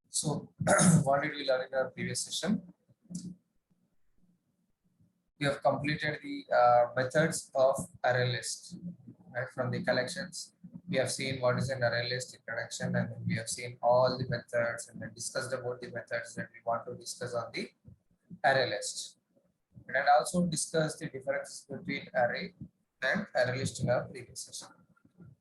So, what did we learn in our previous session? We have completed the methods of array list, right? From the collections, we have seen what is an array list introduction, and then we have seen all the methods and then discussed about the methods that we want to discuss on the array list. And also discuss the differences between array and array list in our previous session.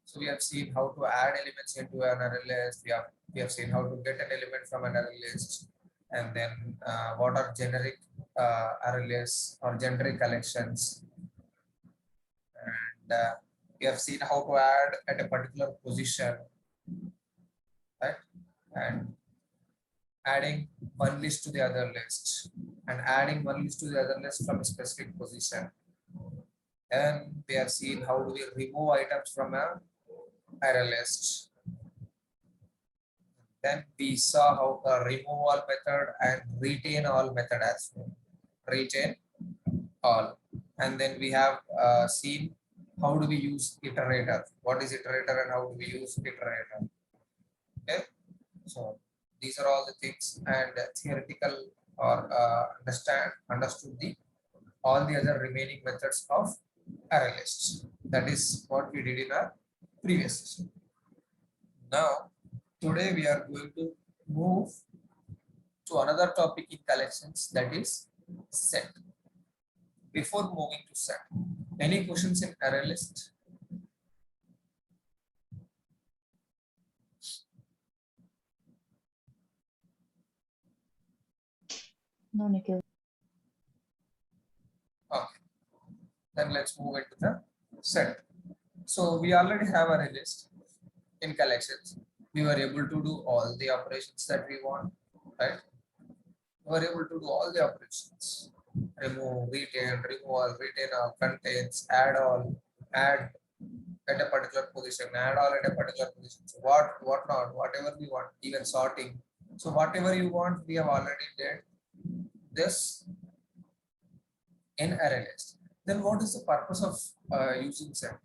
So we have seen how to add elements into an array list. We have seen how to get an element from an array list, and then what are generic array lists or generic collections. And we have seen how to add at a particular position, right? And adding one list to the other list, and adding one list to the other list from a specific position. And we have seen how do we remove items from a array list. Then we saw how remove all method and retain all method as well. Retain all. And then we have seen how do we use iterator. What is iterator and how do we use iterator. Okay. So these are all the things, and theoretical or understood the all the other remaining methods of array lists. That is what we did in our previous session. Now, today we are going to move to another topic in collections, that is set. Before moving to set, any questions in array list? No, Nikhil. Okay, then let's move into the set. So we already have array list in collections. We were able to do all the operations that we want, right? We were able to do all the operations. Remove, retain, contains, add all, add at a particular position, add all at a particular position. So what not, whatever we want, even sorting. So whatever you want, we have already did this in array list. Then what is the purpose of using set?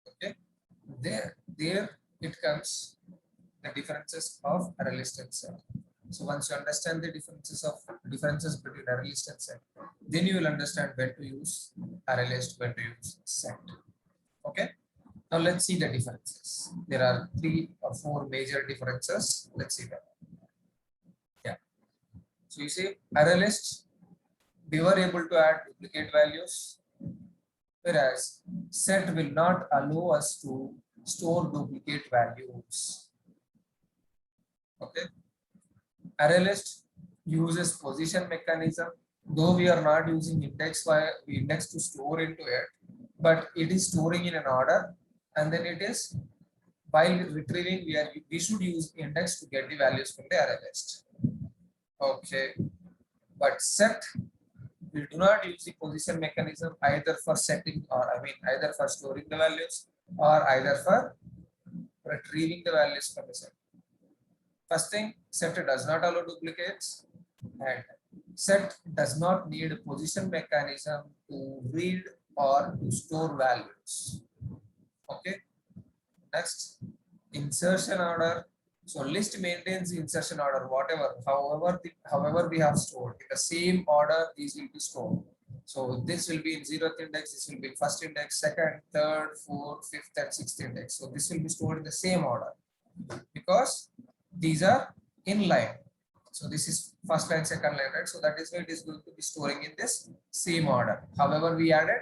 Okay, there it comes the differences of array list and set. So once you understand the differences between array list and set, then you will understand when to use array list, when to use set. Okay. Now let's see the differences. There are 3 or 4 major differences. Let's see them. Yeah. So you see, array list, we were able to add duplicate values, whereas set will not allow us to store duplicate values. Okay. Array list uses position mechanism, though we are not using index to store into it, but it is storing in an order, and then it is while retrieving we should use index to get the values from the array list. Okay, but set, we do not use the position mechanism either for setting, or either for storing the values or either for retrieving the values from the set. First thing, set does not allow duplicates, and set does not need a position mechanism to read or to store values. Okay. Next, insertion order. So list maintains the insertion order, however we have stored in the same order, these will be stored. So this will be in 0th index, this will be in 1st index, 2nd, 3rd, 4th, 5th, and 6th index. So this will be stored in the same order because these are in line. So this is first line, second line, right? So that is why it is going to be storing in this same order. However we added,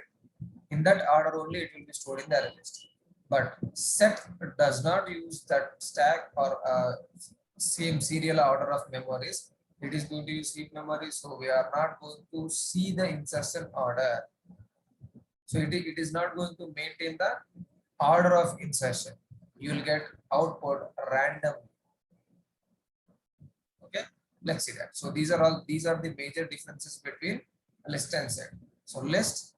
in that order only it will be stored in the array list. But set does not use that stack or same serial order of memories. It is going to use heap memory, so we are not going to see the insertion order. So it is not going to maintain the order of insertion. You will get output randomly. Okay, let's see that. So these are the major differences between list and set. So list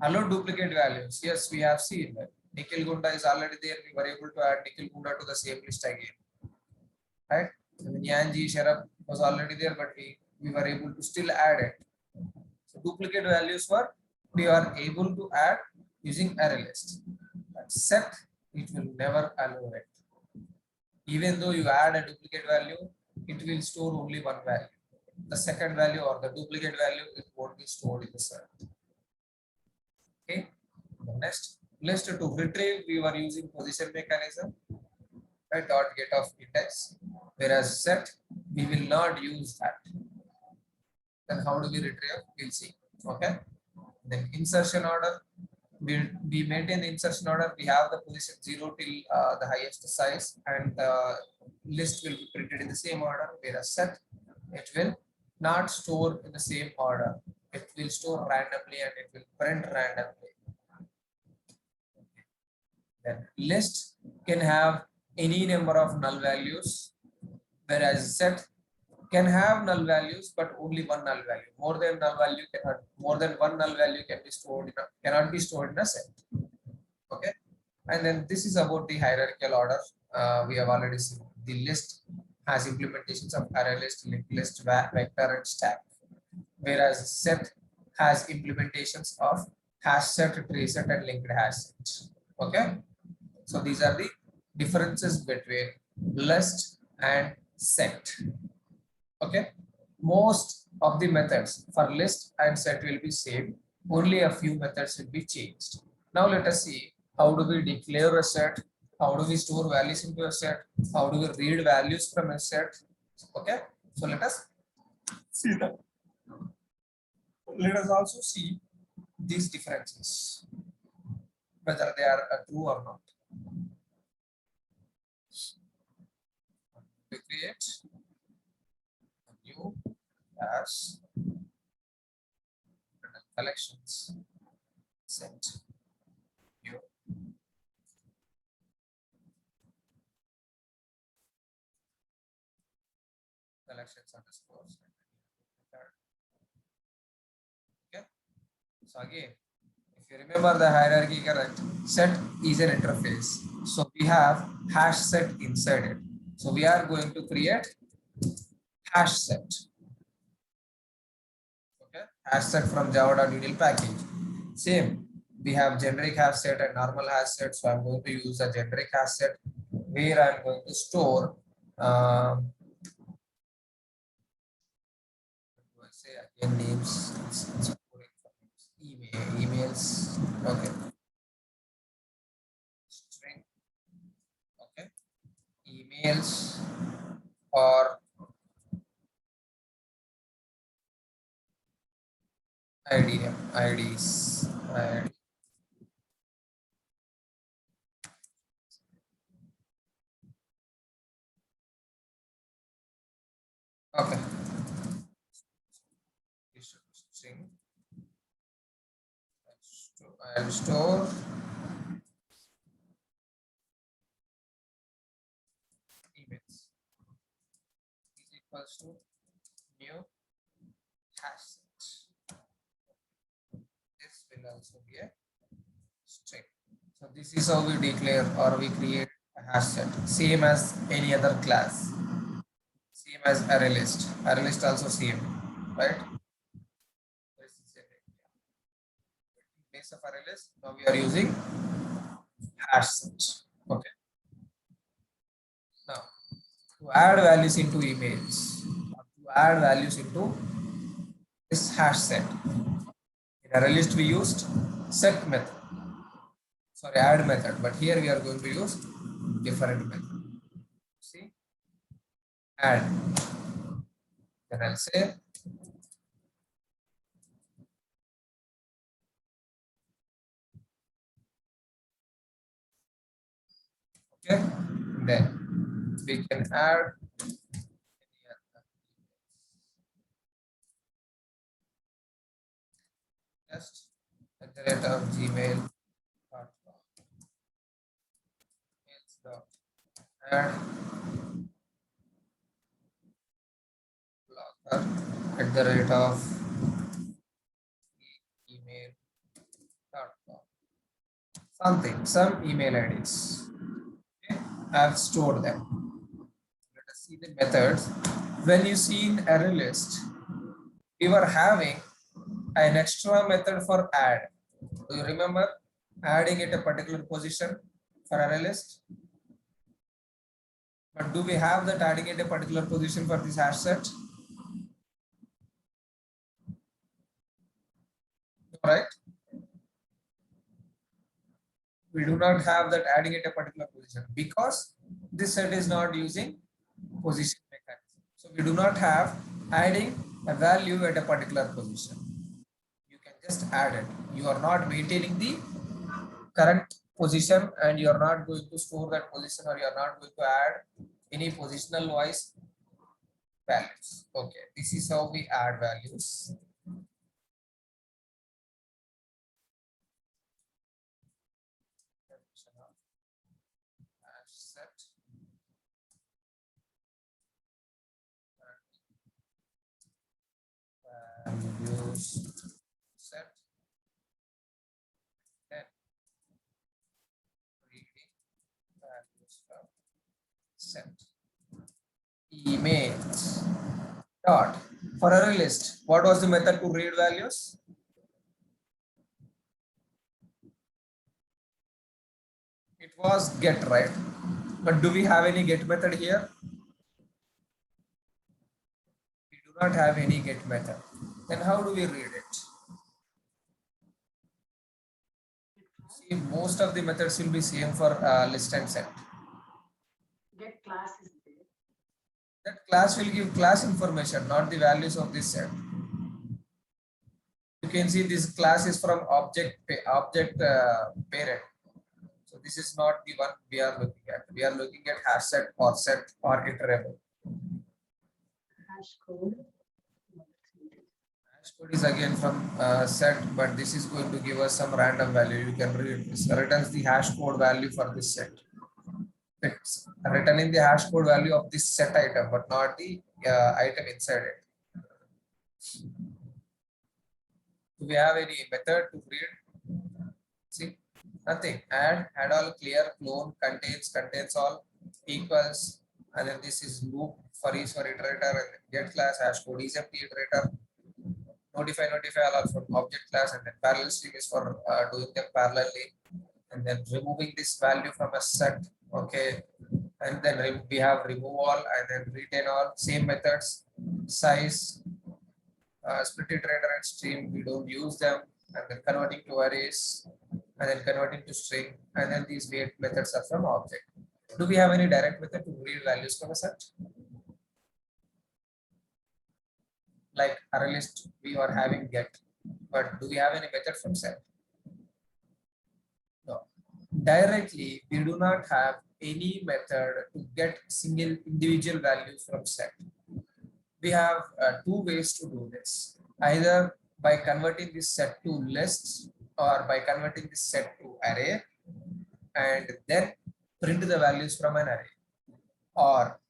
allow duplicate values. Yes, we have seen that Nikhil Gunda is already there. We were able to add Nikhil Gunda to the same list again, right? Yanji Sharaf was already there, but we were able to still add it. So duplicate values we are able to add using array list. But set, it will never allow it. Even though you add a duplicate value, it will store only one value. The second value or the duplicate value, it won't be stored in the set. Okay. The next list to retrieve, we were using position mechanism, right? Dot get of index. Whereas set, we will not use that. Then how do we retrieve? We'll see. Okay. Then insertion order. We maintain the insertion order. We have the position 0 till the highest size, and the list will be printed in the same order. Whereas set, it will not store in the same order. It will store randomly and it will print randomly. Then list can have any number of null values, whereas set can have null values but only one null value. More than one null value can be stored in cannot be stored in a set. Okay, and then this is about the hierarchical order. We have already seen the list has implementations of array list, linked list, vector, and stack, whereas set has implementations of hash set, tree set, and linked hash set. Okay, so these are the differences between list and set. Okay, most of the methods for list and set will be same. Only a few methods will be changed. Now let us see how do we declare a set, how do we store values into a set, how do we read values from a set. Okay, so let us see that. Let us also see these differences, whether they are true or not. We create a new as collections set new collections underscore set. Okay, so again, if you remember the hierarchy, correct, set is an interface, so we have hash set inside it, so we are going to create hash set. Okay, hash set from java.util package. Same, we have generic hash set and normal hash set, so I'm going to use a generic hash set where I'm going to store say again names, emails, okay, string, okay, emails or IDs. Okay. String. I'll store emails is equals to new hash set. This will also be a string. So this is how we declare or we create a hash set, same as any other class, same as array list. Array list also same, right? In place of array list, now we are using hash set. Okay. Now to add values into emails, to add values into this hash set, in array list we used set method, sorry, add method, but here we are going to use different method. See, add, then I'll say okay, then we can add any other just at the rate of gmail.com, add blocker at the rate of email.com, something, some email IDs. Okay, I've stored them. Let us see the methods. When you see in array list, we were having an extra method for add. Do you remember adding at a particular position for array list? But do we have that adding at a particular position for this hash set? Right? We do not have that adding at a particular position because this set is not using position mechanism. So we do not have adding a value at a particular position. You can just add it. You are not maintaining the current position and you are not going to store that position, or you are not going to add any positional wise values. Okay, this is how we add values. Set values set, then reading values from set. Emails dot for array list. What was the method to read values? It was get, right? But do we have any get method here? We do not have any get method. Then how do we read it? See, most of the methods will be same for list and set. Get class is there. That class will give class information, not the values of this set. You can see this class is from object parent. So this is not the one we are looking at. We are looking at hash set or iterable. Hash code. Hash code is again from set, but this is going to give us some random value. You can read this. Returns the hash code value for this set. It's returning the hash code value of this set item, but not the item inside it. Do we have any method to read? See, nothing. Add all, clear, clone, contains all, equals, and then this is loop for each for iterator, and get class hash code is empty iterator. Notify all from object class, and then parallel stream is for doing them parallelly, and then removing this value from a set. Okay, and then we have remove all and then retain all, same methods. Size, split iterator and stream, we don't use them, and then converting to arrays, and then converting to string, and then these wait methods are from object. Do we have any direct method to read values from a set? Like array list, we are having get, but do we have any method from set? No. Directly, we do not have any method to get single individual values from set. We have two ways to do this. Either by converting this set to lists, or by converting this set to array and then print the values from an array. Or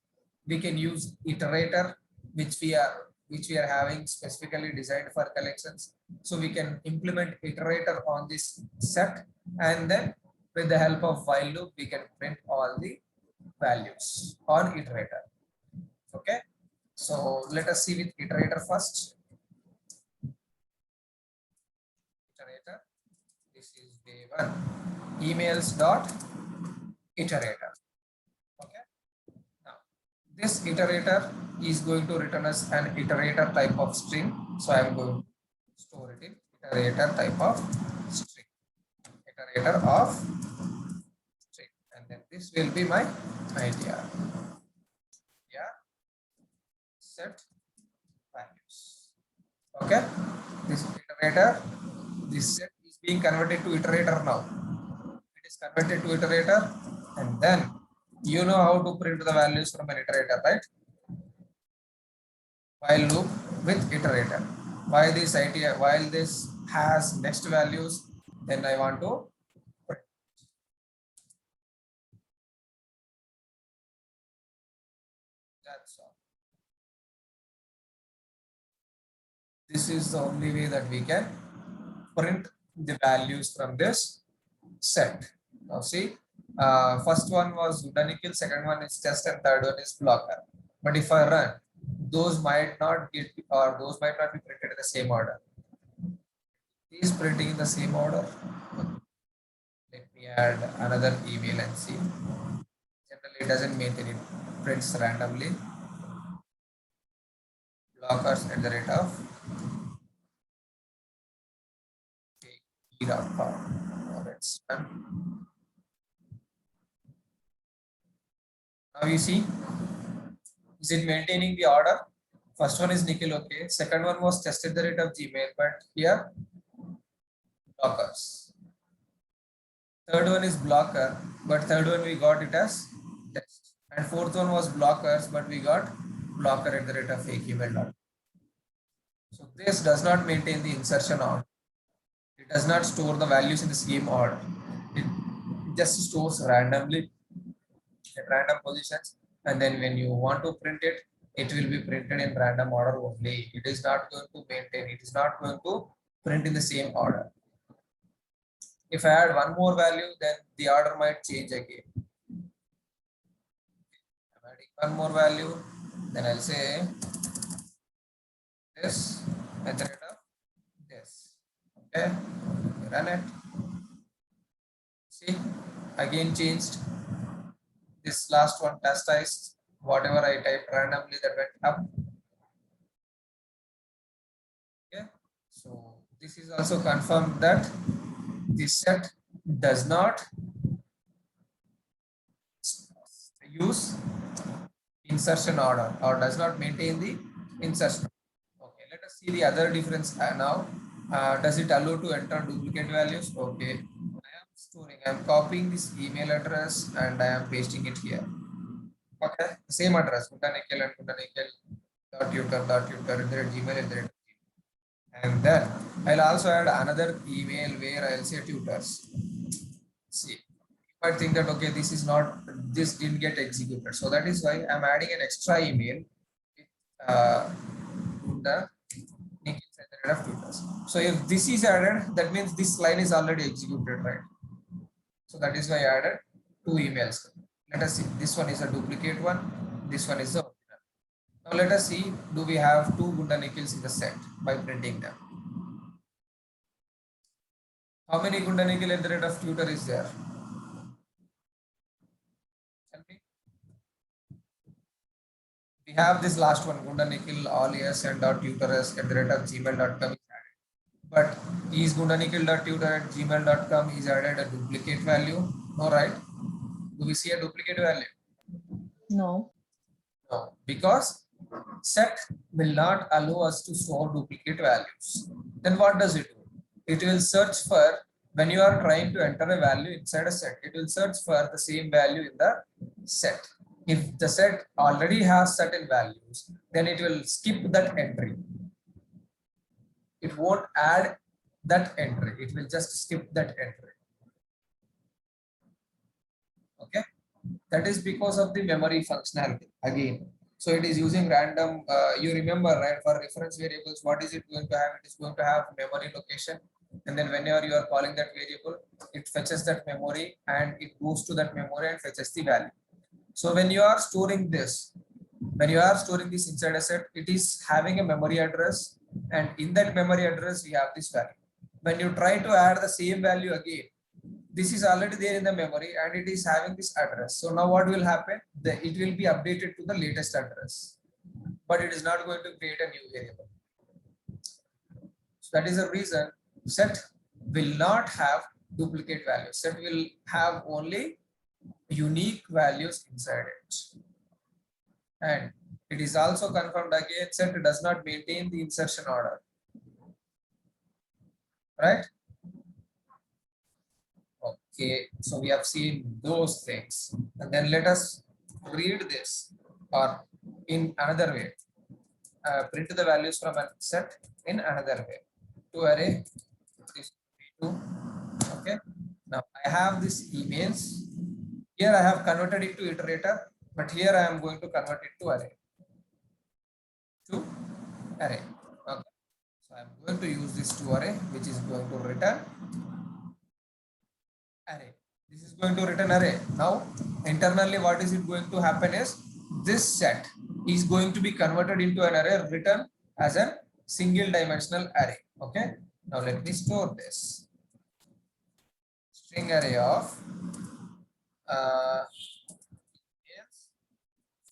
we can use iterator, which we are having specifically designed for collections. So we can implement iterator on this set, and then with the help of while loop, we can print all the values on iterator. Okay. So let us see with iterator first. Iterator. This is day one. Emails dot iterator. Okay. Now this iterator is going to return us an iterator type of string. So I am going to store it in iterator type of string. Iterator of string, and then this will be my idea. Yeah. Set values. Okay, this iterator, this set is being converted to iterator now. It is converted to iterator, and then you know how to print the values from an iterator, right? While loop with iterator. While this idea, while this has next values, then I want to print. That's all. This is the only way that we can print the values from this set. Now see, first one was Udanikil, second one is test, and third one is blocker. But if I run, those might not get, or those might not be printed in the same order. Is printing in the same order. Let me add another email and see. Generally, it doesn't maintain it. prints randomly. Blockers at the rate of key.com. Now let's run. Now you see, is it maintaining the order? First one is Nikhil, okay. Second one was tested the rate of Gmail, but here blockers. Third one is blocker, but third one we got it as test. And fourth one was blockers, but we got blocker at the rate of fake email. So this does not maintain the insertion order. It does not store the values in the same order. It just stores randomly at random positions, and then when you want to print it, it will be printed in random order only. It is not going to maintain. It is not going to print in the same order. If I add one more value, then the order might change again. I'm adding one more value, then I'll say this at the rate of this. Okay, run it. See, again changed. This last one chastised. Whatever I typed randomly, that went up. Okay, so this is also confirmed that this set does not use insertion order or does not maintain the insertion. Okay, let us see the other difference now. Does it allow to enter duplicate values? Okay, I am copying this email address and I am pasting it here. Okay, same address, Kundanikel and Kundanikel.tutor.tutor@gmail. And then I'll also add another email where I'll say tutors. See, you might think that okay, this didn't get executed. So that is why I'm adding an extra email with the of tutors. So if this is added, that means this line is already executed, right? So that is why I added two emails. Let us see. This one is a duplicate one. This one is the original. Now let us see. Do we have two Gunda Nikhils in the set by printing them? How many Gunda Nikhil at the rate of tutor is there? Tell me. We have this last one, Gunda Nikhil all yes and .tutors at the rate of gmail.com. But is gundanikil.tutor@gmail.com is added a duplicate value? No, right? Do we see a duplicate value? No. No, because set will not allow us to store duplicate values. Then what does it do? It will search for, when you are trying to enter a value inside a set, it will search for the same value in the set. If the set already has certain values, then it will skip that entry. It won't add that entry. It will just skip that entry. Okay. That is because of the memory functionality again. So it is using random, you remember, right? For reference variables, what is it going to have? It is going to have memory location. And then whenever you are calling that variable, it fetches that memory and it goes to that memory and fetches the value. So when you are storing this, inside a set, it is having a memory address, and in that memory address, we have this value. When you try to add the same value again, this is already there in the memory and it is having this address. So now what will happen? It will be updated to the latest address, but it is not going to create a new variable. So that is the reason set will not have duplicate values. Set will have only unique values inside it. And it is also confirmed again, set does not maintain the insertion order. Right? Okay, so we have seen those things. And then let us read this or in another way. Print the values from a set in another way. To array, okay. Now I have these emails. Here I have converted it to iterator, but here I am going to convert it to array. Okay. So I'm going to use this to array, which is going to return array. This is going to return array. Now internally what is it going to happen is this set is going to be converted into an array written as a single dimensional array. Okay. Now let me store this string array of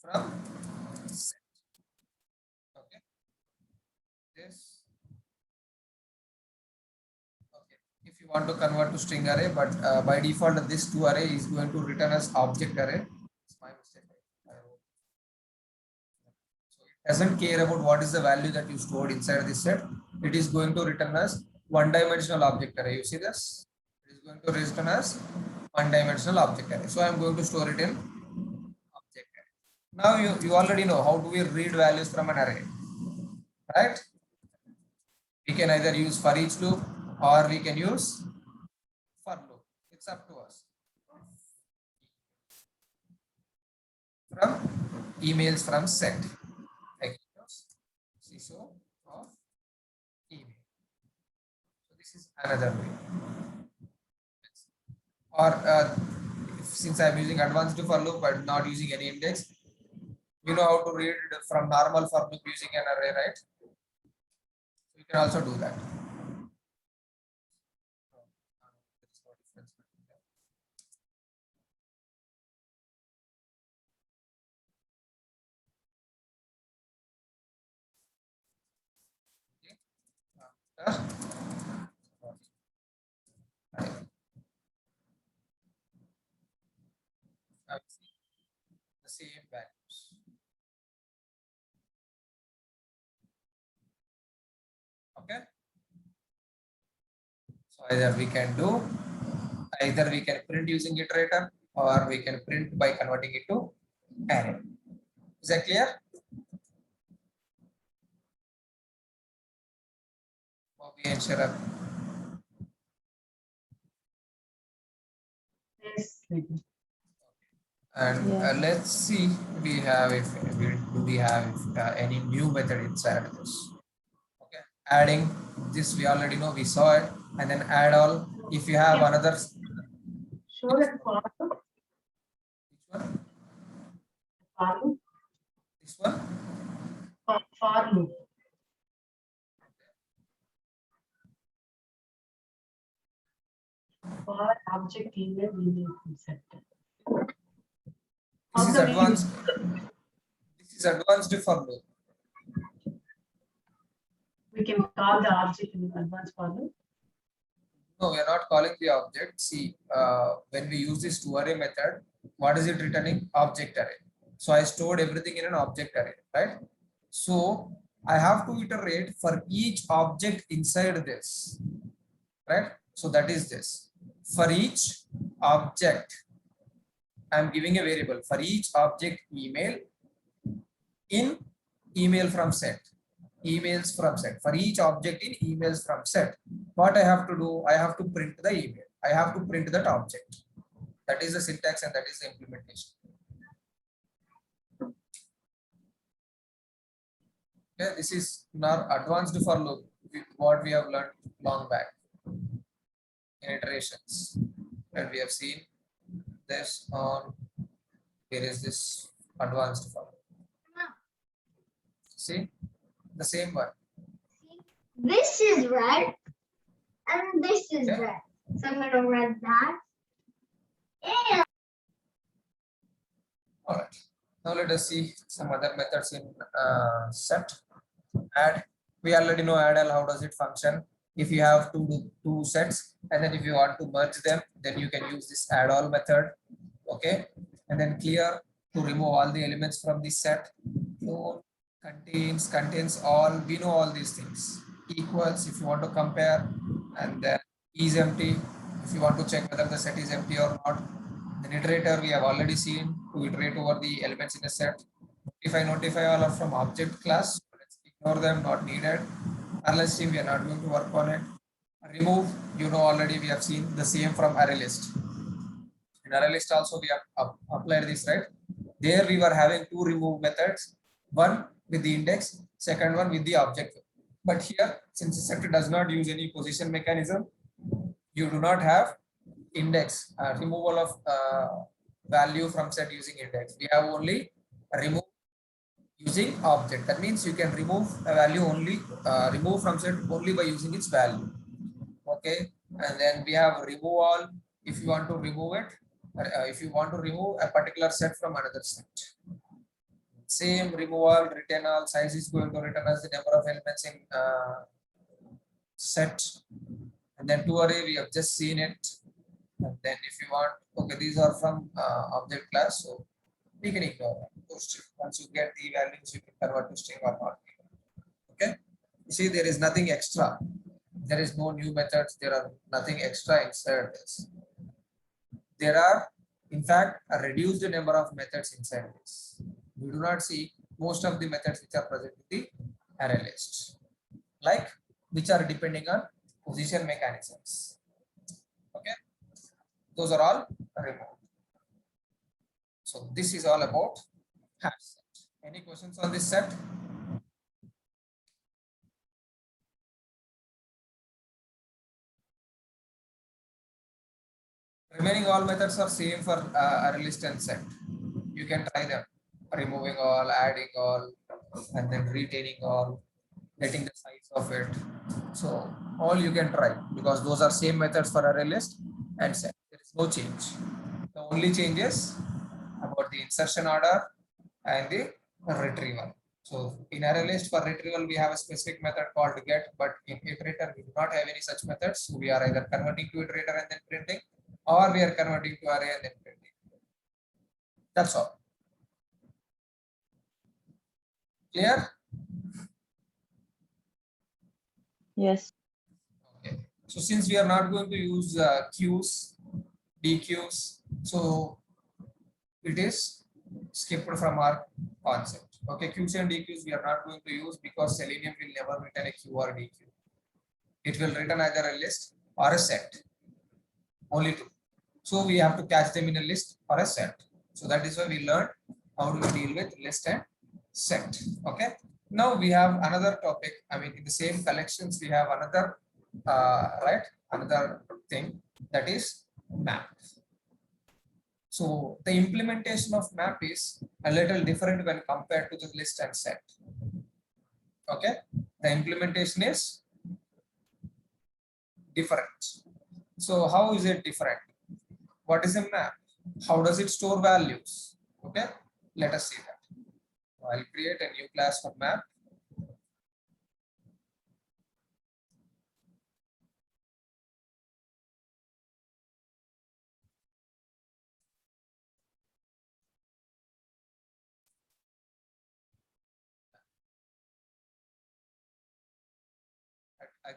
from set. Okay. This. Okay. If you want to convert to string array, but by default, this two array is going to return as object array. It's my mistake. I wrote. So it doesn't care about what is the value that you stored inside this set. It is going to return as one-dimensional object array. You see this? It is going to return as one-dimensional object array. So I am going to store it in object array. Now you already know how do we read values from an array, right? We can either use for each loop or we can use for loop. It's up to us. From emails from set. CISO of email. So this is another way. Or since I'm using advanced for loop but not using any index, you know how to read from normal for loop using an array, right? You can also do that. The same values. Okay. So either we can print using iterator or we can print by converting it to array. Is that clear? Bobby and Sharaf. Yes. And Yeah. let's see we have do we have any new method inside this. Okay, adding this we already know, we saw it, and then add all. If you have another, Show that for which one? loop. This one. For loop. For object email set. This is advanced. This is advanced for loop. We can call the object in advanced for loop. No, we are not calling the object. See, when we use this to array method, what is it returning? Object array. So I stored everything in an object array, right? So I have to iterate for each object inside this, right? So that is this. For each object, I'm giving a variable for each object email in email from set. Emails from set. For each object in emails from set, what I have to do, I have to print the email. I have to print that object. That is the syntax and that is the implementation. Okay, this is now advanced for loop, what we have learned long back in iterations. And we have seen this on, here is this advanced for loop. See, the same one. This is red and this is Okay. red. So I'm gonna red that. And All right. Now let us see some other methods in set. Add. We already know add all. How does it function? If you have two sets, and then if you want to merge them, then you can use this add all method. Okay, and then clear to remove all the elements from this set. So contains all. We know all these things. Equals if you want to compare, and then is empty if you want to check whether the set is empty or not. Then iterator we have already seen to iterate over the elements in a set. Notify all are from object class. So let's ignore them, not needed. Unless we are not going to work on it. Remove, you know already we have seen the same from array list. In array list also we have applied this, right? There we were having two remove methods, one with the index, second one with the object. But here, since the set does not use any position mechanism, you do not have index removal of value from set using index. We have only remove using object. That means you can remove a value only, remove from set only by using its value. Okay, and then we have remove all if you want to remove it, if you want to remove a particular set from another set. same removal, return all, size is going to return as the number of elements in set. And then to array, we have just seen it. And then if you want, okay, these are from object class, so we can ignore them. Once you get the values, you can convert to string or not. Okay. You see, there is nothing extra. There is no new methods. There are nothing extra inside this. There are, in fact, a reduced number of methods inside this. We do not see most of the methods which are present in the array list, like which are depending on position mechanisms. Okay, those are all removed. So this is all about hash set. Any questions on this set? Remaining all methods are same for array list and set. You can try them, removing all, adding all, and then retaining all, getting the size of it. So all you can try, because those are same methods for array list and set. There is no change. The only change is about the insertion order and the retrieval. So in array list for retrieval, we have a specific method called get, but in iterator, we do not have any such methods. So we are either converting to iterator and then printing, or we are converting to array and then printing. That's all. Clear? Yes. Okay. So since we are not going to use queues, dequeues, so it is skipped from our concept. Okay, queues and dequeues we are not going to use because Selenium will never return a queue or dequeue. It will return either a list or a set. Only two. So we have to catch them in a list or a set. So that is why we learned how do we deal with list and set. Okay. Now we have another topic. I mean, in the same collections, we have another another thing, that is map. So the implementation of map is a little different when compared to the list and set. Okay, the implementation is different. So how is it different? What is a map? How does it store values? Okay, let us see that. I'll create a new class for map.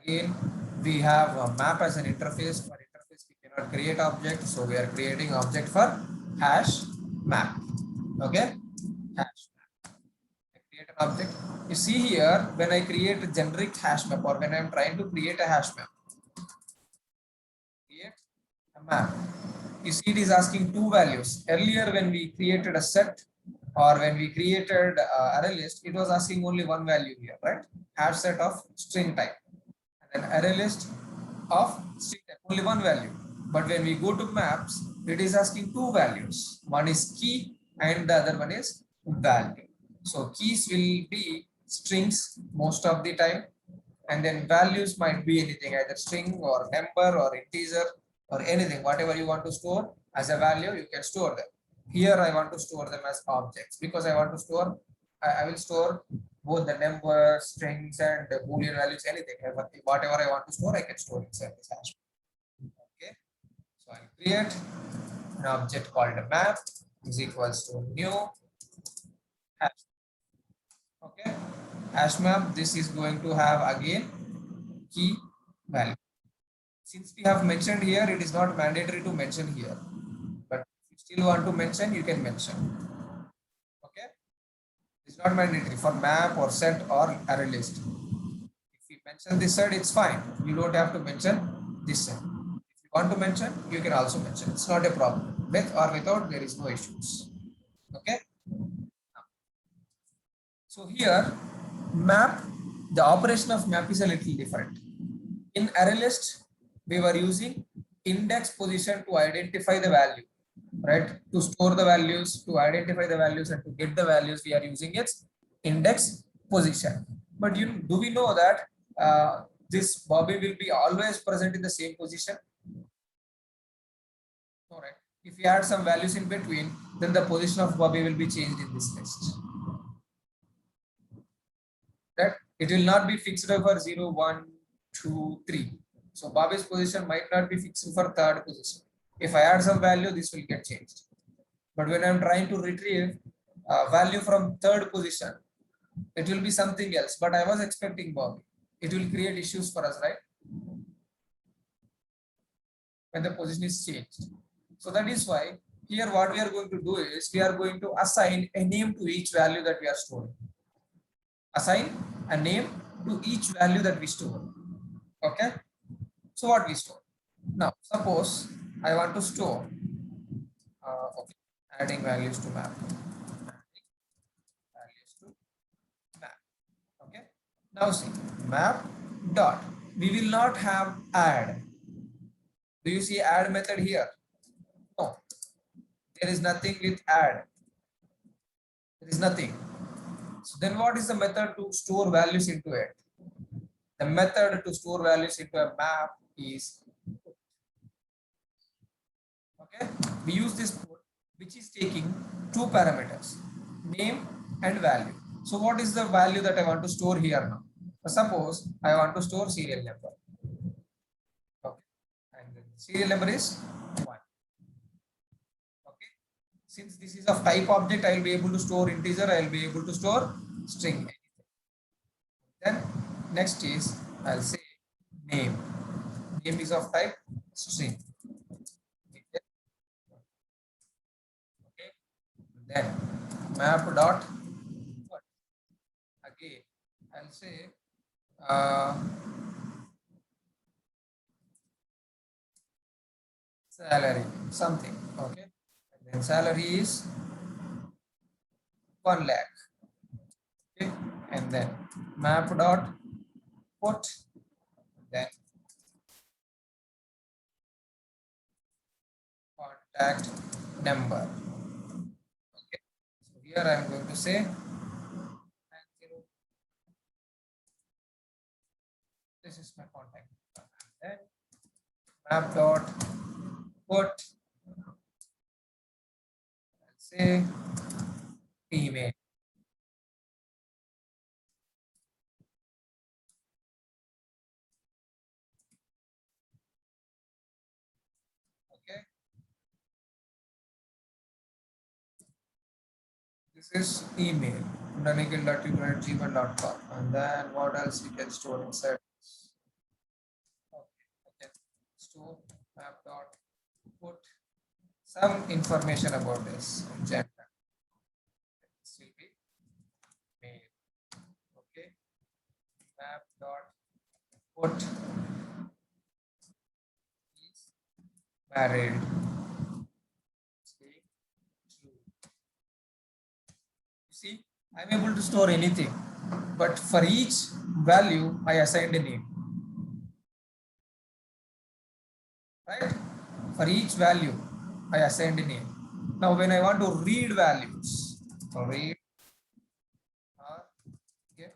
Again, we have a map as an interface. For interface, we cannot create object, so we are creating object for hash map. Okay, hash map. I create an object. You see here, when I create a generic hash map, or when I am trying to create a hash map, create a map. You see, it is asking two values. Earlier, when we created a set or when we created array list, it was asking only one value here, right? Hash set of string type. An array list of string type, only one value. But when we go to maps, it is asking two values. One is key and the other one is value. So keys will be strings most of the time, and then values might be anything, either string or number or integer or anything. Whatever you want to store as a value, you can store them. Here I want to store them as objects because I want to store, I will store both the numbers, strings, and the Boolean values, anything. Whatever I want to store, I can store inside this hash. Okay, so I'll create an object called a map is equals to new hash. Okay, hash map. This is going to have again key value. Since we have mentioned here, it is not mandatory to mention here, but if you still want to mention, you can mention. Okay, it's not mandatory for map or set or array list. If you mention this side, it's fine. You don't have to mention this side. If you want to mention, you can also mention. It's not a problem. With or without, there is no issues. Okay. So here, map, the operation of map is a little different. In array list, we were using index position to identify the value, right? To store the values, to identify the values, and to get the values, we are using its index position. But do we know that this Bobby will be always present in the same position? All right. If we add some values in between, then the position of Bobby will be changed in this list. That it will not be fixed for 0, 1, 2, 3. So Bobby's position might not be fixed for third position. If I add some value, this will get changed. But when I'm trying to retrieve value from third position, it will be something else. But I was expecting Bobby. It will create issues for us, right? When the position is changed. So that is why here what we are going to do is we are going to assign a name to each value that we are storing. Assign a name to each value that we store. Okay. So what we store? Now, suppose I want to store, okay, adding values to map. Values to map. Okay. Now see, map dot. We will not have add. Do you see add method here? No. There is nothing with add. There is nothing. So then what is the method to store values into it? The method to store values into a map is put. Okay. We use this put, which is taking two parameters, name and value. So what is the value that I want to store here now? Suppose I want to store serial number. Okay. And the serial number is 1. Okay. Since this is of type object, I will be able to store integer, I will be able to store string. Then next is I'll say name. Name is of type string. Okay. Then map dot what? Again I'll say salary something. Okay. And then salary is 1 lakh. Okay. And then map dot put, then contact number. Okay. So here I am going to say this is my contact number. And then map dot put, let's say email. Okay. This is email, nanikil.gmail.com. And then what else we can store inside? Okay. Okay. Store map dot put some information about this gender. This will be mail. Okay. Map dot put is married. See, I'm able to store anything, but for each value, I assigned a name. Right? For each value, I assigned a name. Now, when I want to read values, read or get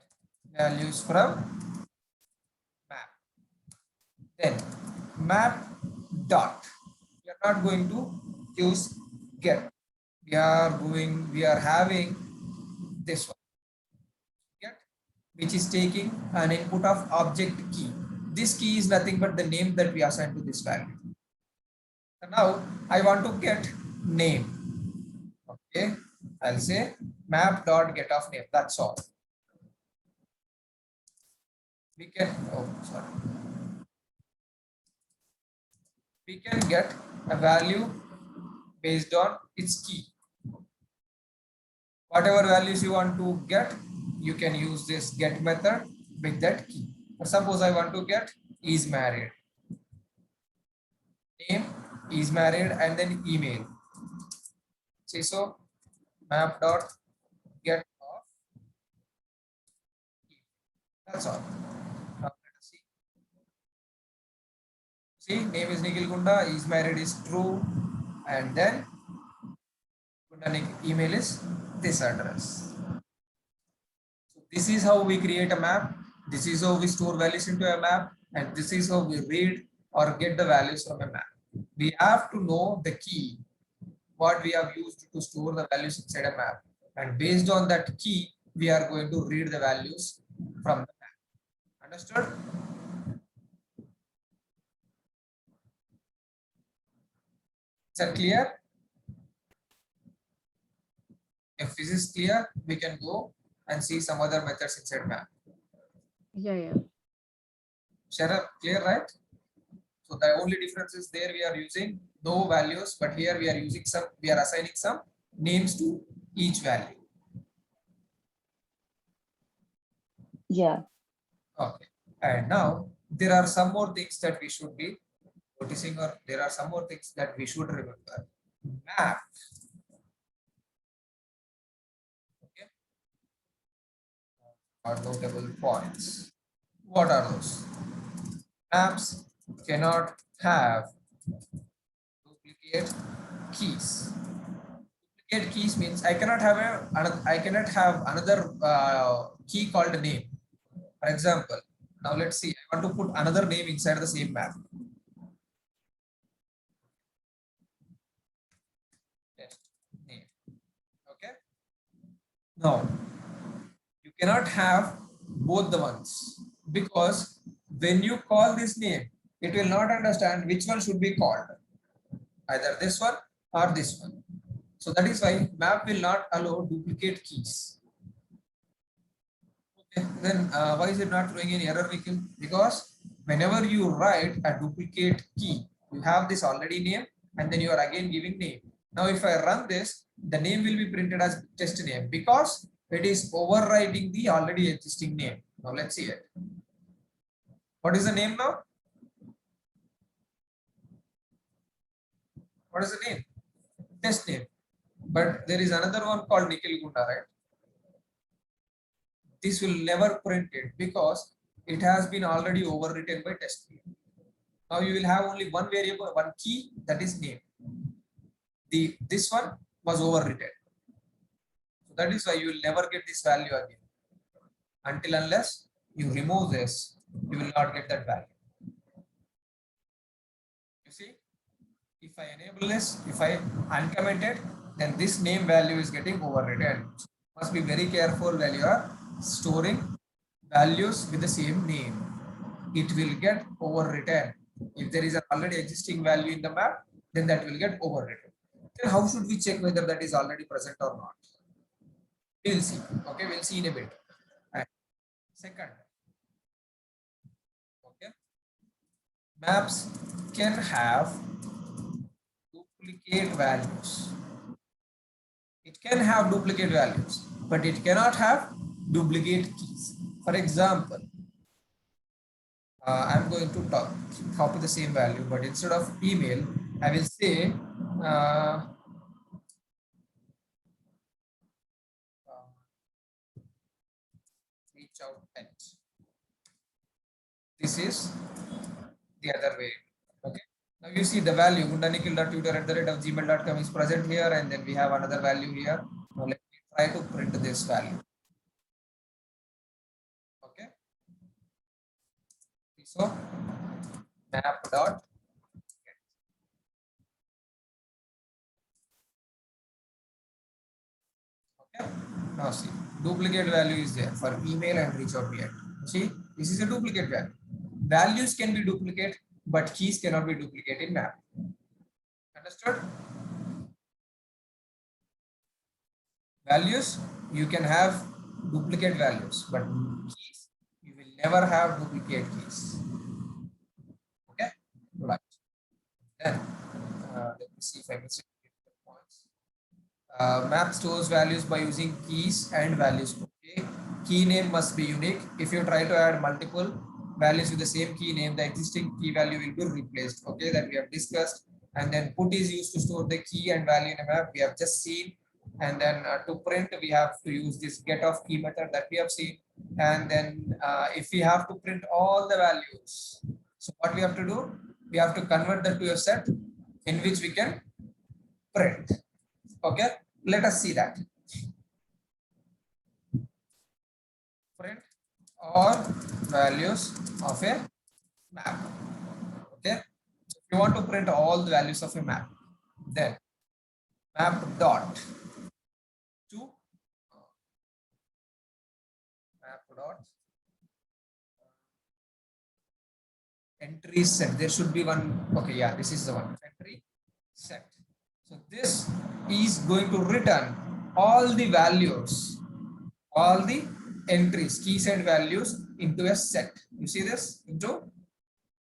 values from map, then map dot. We are not going to use get. We are having this one, get, which is taking an input of object key. This key is nothing but the name that we assign to this value. So now I want to get name. Okay, I'll say map dot get of name. That's all. We can, oh sorry, we can get a value based on its key. Whatever values you want to get, you can use this get method with that key. Suppose I want to get is married, name is married, and then email. See, so map dot get of, that's all. Now let us see. See, name is Nikhil Gunda, is married is true, and then email is this address. So this is how we create a map. This is how we store values into a map, and this is how we read or get the values from a map. We have to know the key, what we have used to store the values inside a map, and based on that key, we are going to read the values from the map. Understood? Is that clear? If this is clear, we can go and see some other methods inside map. Yeah. Sharon, clear, right? So the only difference is there we are using no values, but here we are using some, we are assigning some names to each value. Yeah. Okay. And now there are some more things that we should be noticing, or there are some more things that we should remember. Map. Okay. Are notable points. What are those? Maps cannot have duplicate keys. Duplicate keys means I cannot have another key called name. For example, now let's see, I want to put another name inside the same map. Test name. Okay. Now, you cannot have both the ones, because when you call this name, it will not understand which one should be called, either this one or this one. So that is why map will not allow duplicate keys. Okay, then why is it not throwing any error, Nikhil? Because whenever you write a duplicate key, you have this already name and then you are again giving name. Now if I run this, the name will be printed as test name because it is overriding the already existing name. Now let's see it. What is the name now? What is the name? Test name. But there is another one called Nikhil Gunda, right? This will never print it because it has been already overwritten by test name. Now you will have only one variable, one key, that is name. This one was overwritten. So that is why you will never get this value again. Until unless you remove this, you will not get that value. You see, if I enable this, if I uncomment it, then this name value is getting overwritten. So must be very careful when you are storing values with the same name. It will get overwritten. If there is an already existing value in the map, then that will get overwritten. Then how should we check whether that is already present or not? We'll see. Okay, we'll see in a bit. And second, okay, maps can have duplicate values. It can have duplicate values, but it cannot have duplicate keys. For example, I'm going to copy the same value, but instead of email, I will say reach out at. This is the other way. Okay. Now you see the value gundanikhil.tutor@gmail.com is present here, and then we have another value here. Now let me try to print this value. Okay. So map dot. Okay. Now see, duplicate value is there for email and reach out yet. See, this is a duplicate value. Values can be duplicate, but keys cannot be duplicated in map. Understood? Values, you can have duplicate values, but keys, you will never have duplicate keys. Okay, right. Then let me see if I can see the points. Map stores values by using keys and values. Okay, key name must be unique. If you try to add multiple values with the same key name, the existing key value will be replaced. Okay, that we have discussed. And then put is used to store the key and value in a map. We have just seen. And then to print, we have to use this get of key method that we have seen. And then if we have to print all the values, so what we have to do, we have to convert that to a set in which we can print. Okay, let us see that. Print all values of a map. Okay, if you want to print all the values of a map, then map dot to map dot entry set. There should be one. Okay, yeah, this is the one. Entry set. So this is going to return all the values, all the entries, key set values into a set. You see this? Into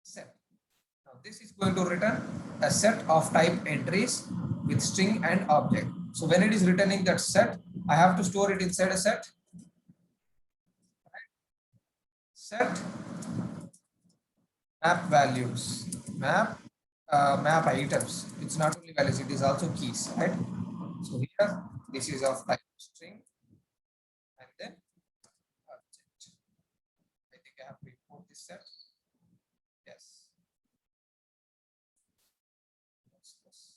set. Now this is going to return a set of type entries with string and object. So when it is returning that set, I have to store it inside a set. Set map values, map items. It's not only values, it is also keys, right? So here this is of type string and then object. I think I have to import this set. Yes. What's this?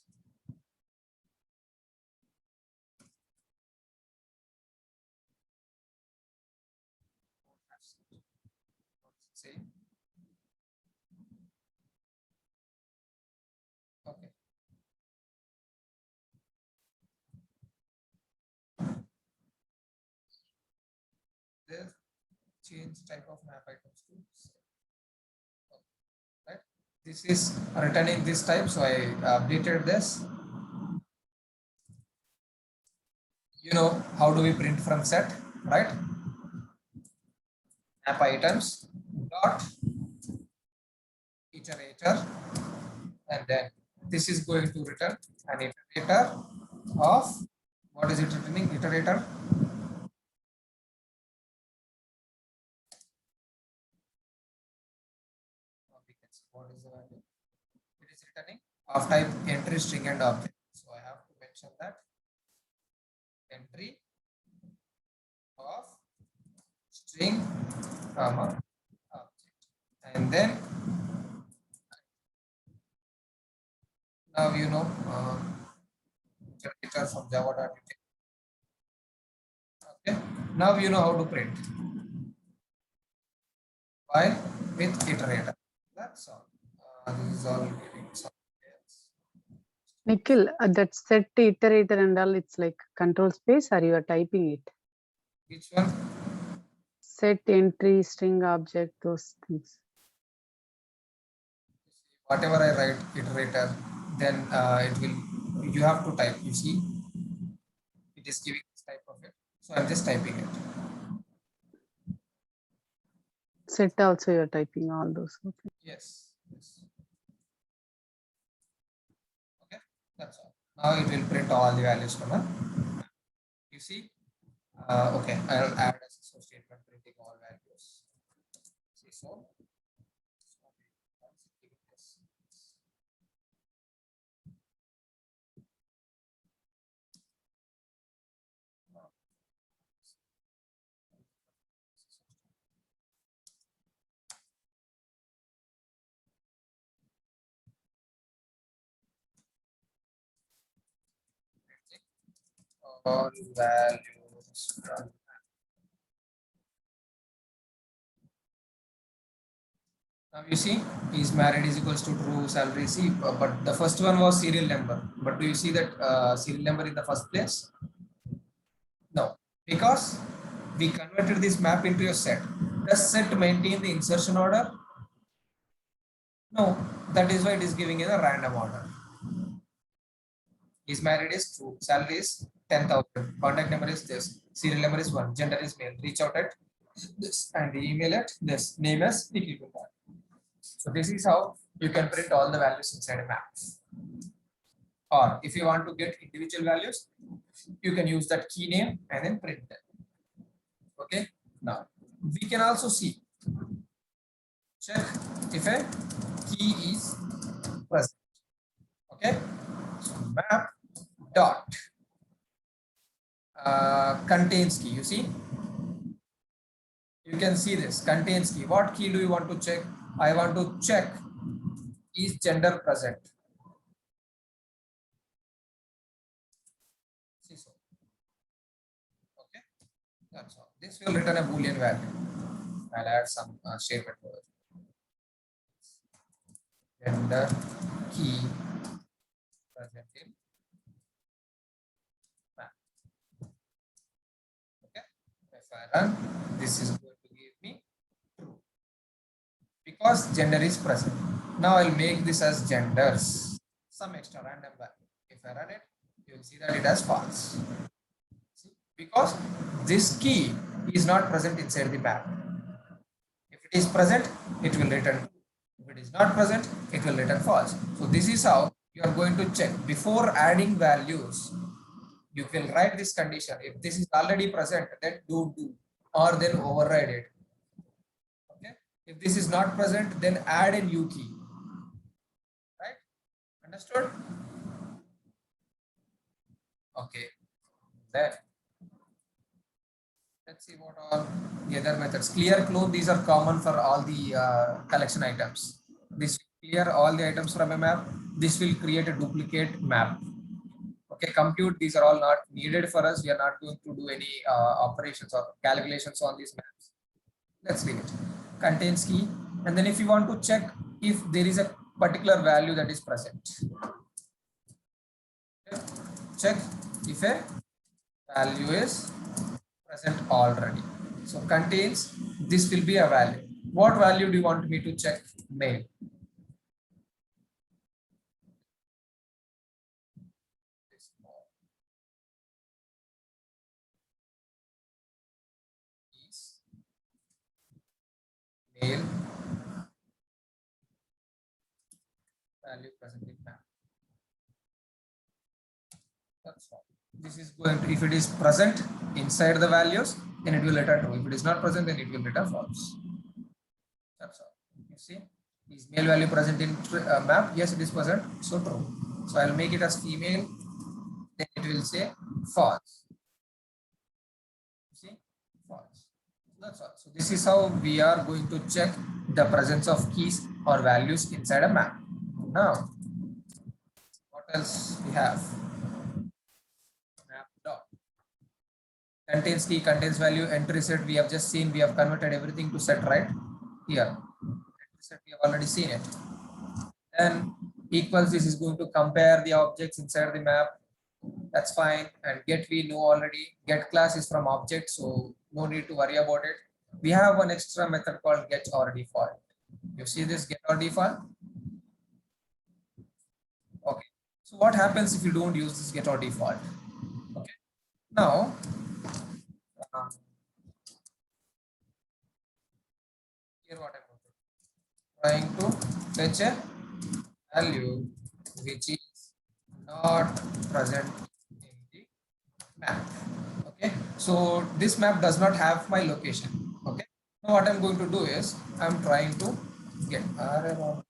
Say. Okay. There, change type of map items to set. Right. This is returning this type, so I updated this. You know how do we print from set, right? Map items dot iterator, and then this is going to return an iterator of, what is it returning? Iterator. We can see what is the value. It is returning of type entry, string, and object. So I have to mention that entry of string, comma, object, and then now you know iterator from java.uk. Okay, now you know how to print while with iterator. That's all. This is all giving some details. Nikhil, that set iterator and all, it's like control space or you are typing it? Which one? Set entry, string object, those things. Whatever I write iterator, then it will, you have to type. You see, it is giving this type of it. So I'm just typing it. Set also you're typing all those. Okay. Yes. Yes. Okay, that's all. Now it will print all the values from a. You see, okay, I'll add a SSO statement printing all values. See, so. All values from. Now you see, is married is equals to true, salary C, but the first one was serial number. But do you see that serial number in the first place? No, because we converted this map into a set. Does set maintain the insertion order? No, that is why it is giving in a random order. Is married is true, salary is 10,000, contact number is this, serial number is 1, gender is male, reach out at this, and the email at this, name as Nikhil Kumar. So this is how you can print all the values inside a map. Or if you want to get individual values, you can use that key name and then print them. Okay, now we can also see, check if a key is present. Okay, so map dot contains key. You see, you can see this contains key. What key do you want to check? I want to check is gender present. See, so okay, that's all. This will return a boolean value. I'll add some shape to it. Gender key present in map. Okay, if I run, this is going to give me true because gender is present. Now I'll make this as genders, some extra random value. If I run it, you will see that it has false. See? Because this key is not present inside the map. If it is present, it will return true. If it is not present, it will return false. So this is how you are going to check before adding values. You will write this condition. If this is already present, then do or then override it. Okay. If this is not present, then add a new key. Right? Understood? Okay. Then let's see what are the other methods. Clear clone, these are common for all the collection items. This will clear all the items from a map. This will create a duplicate map. Okay, compute, these are all not needed for us. We are not going to do any operations or calculations on these maps. Let's leave it. Contains key. And then if you want to check if there is a particular value that is present. Okay. Check if a value is present already. So contains, this will be a value. What value do you want me to check? Male. Male value present in map. That's all. This is going to, if it is present inside the values, then it will return true. If it is not present, then it will return false. That's all. You see, is male value present in map? Yes, it is present. So true. So I'll make it as female. Then it will say false. See, false. That's all. So this is how we are going to check the presence of keys or values inside a map. Now, what else we have? Map dot contains key, contains value, entry set. We have just seen. We have converted everything to set, right? Here, entry set. We have already seen it. Then equals. This is going to compare the objects inside the map. That's fine. And get we know already. Get class is from object, so no need to worry about it. We have one extra method called get or default. You see this get or default? Okay. So what happens if you don't use this get or default? Okay. Now, here what I'm trying to fetch a value which is not present in the map. Okay. So this map does not have my location. Okay. Now what I'm going to do is I'm trying to get location of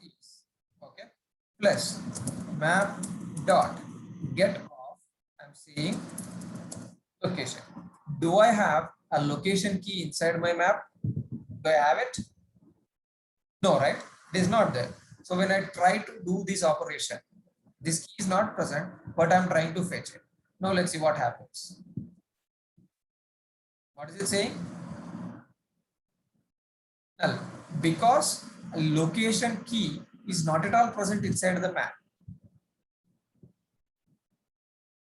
is okay plus map dot get of I'm saying location. Do I have a location key inside my map? Do I have it? No, right? It is not there. So when I try to do this operation, this key is not present, but I'm trying to fetch it. Now let's see what happens. What is it saying? Null. Because a location key is not at all present inside the map.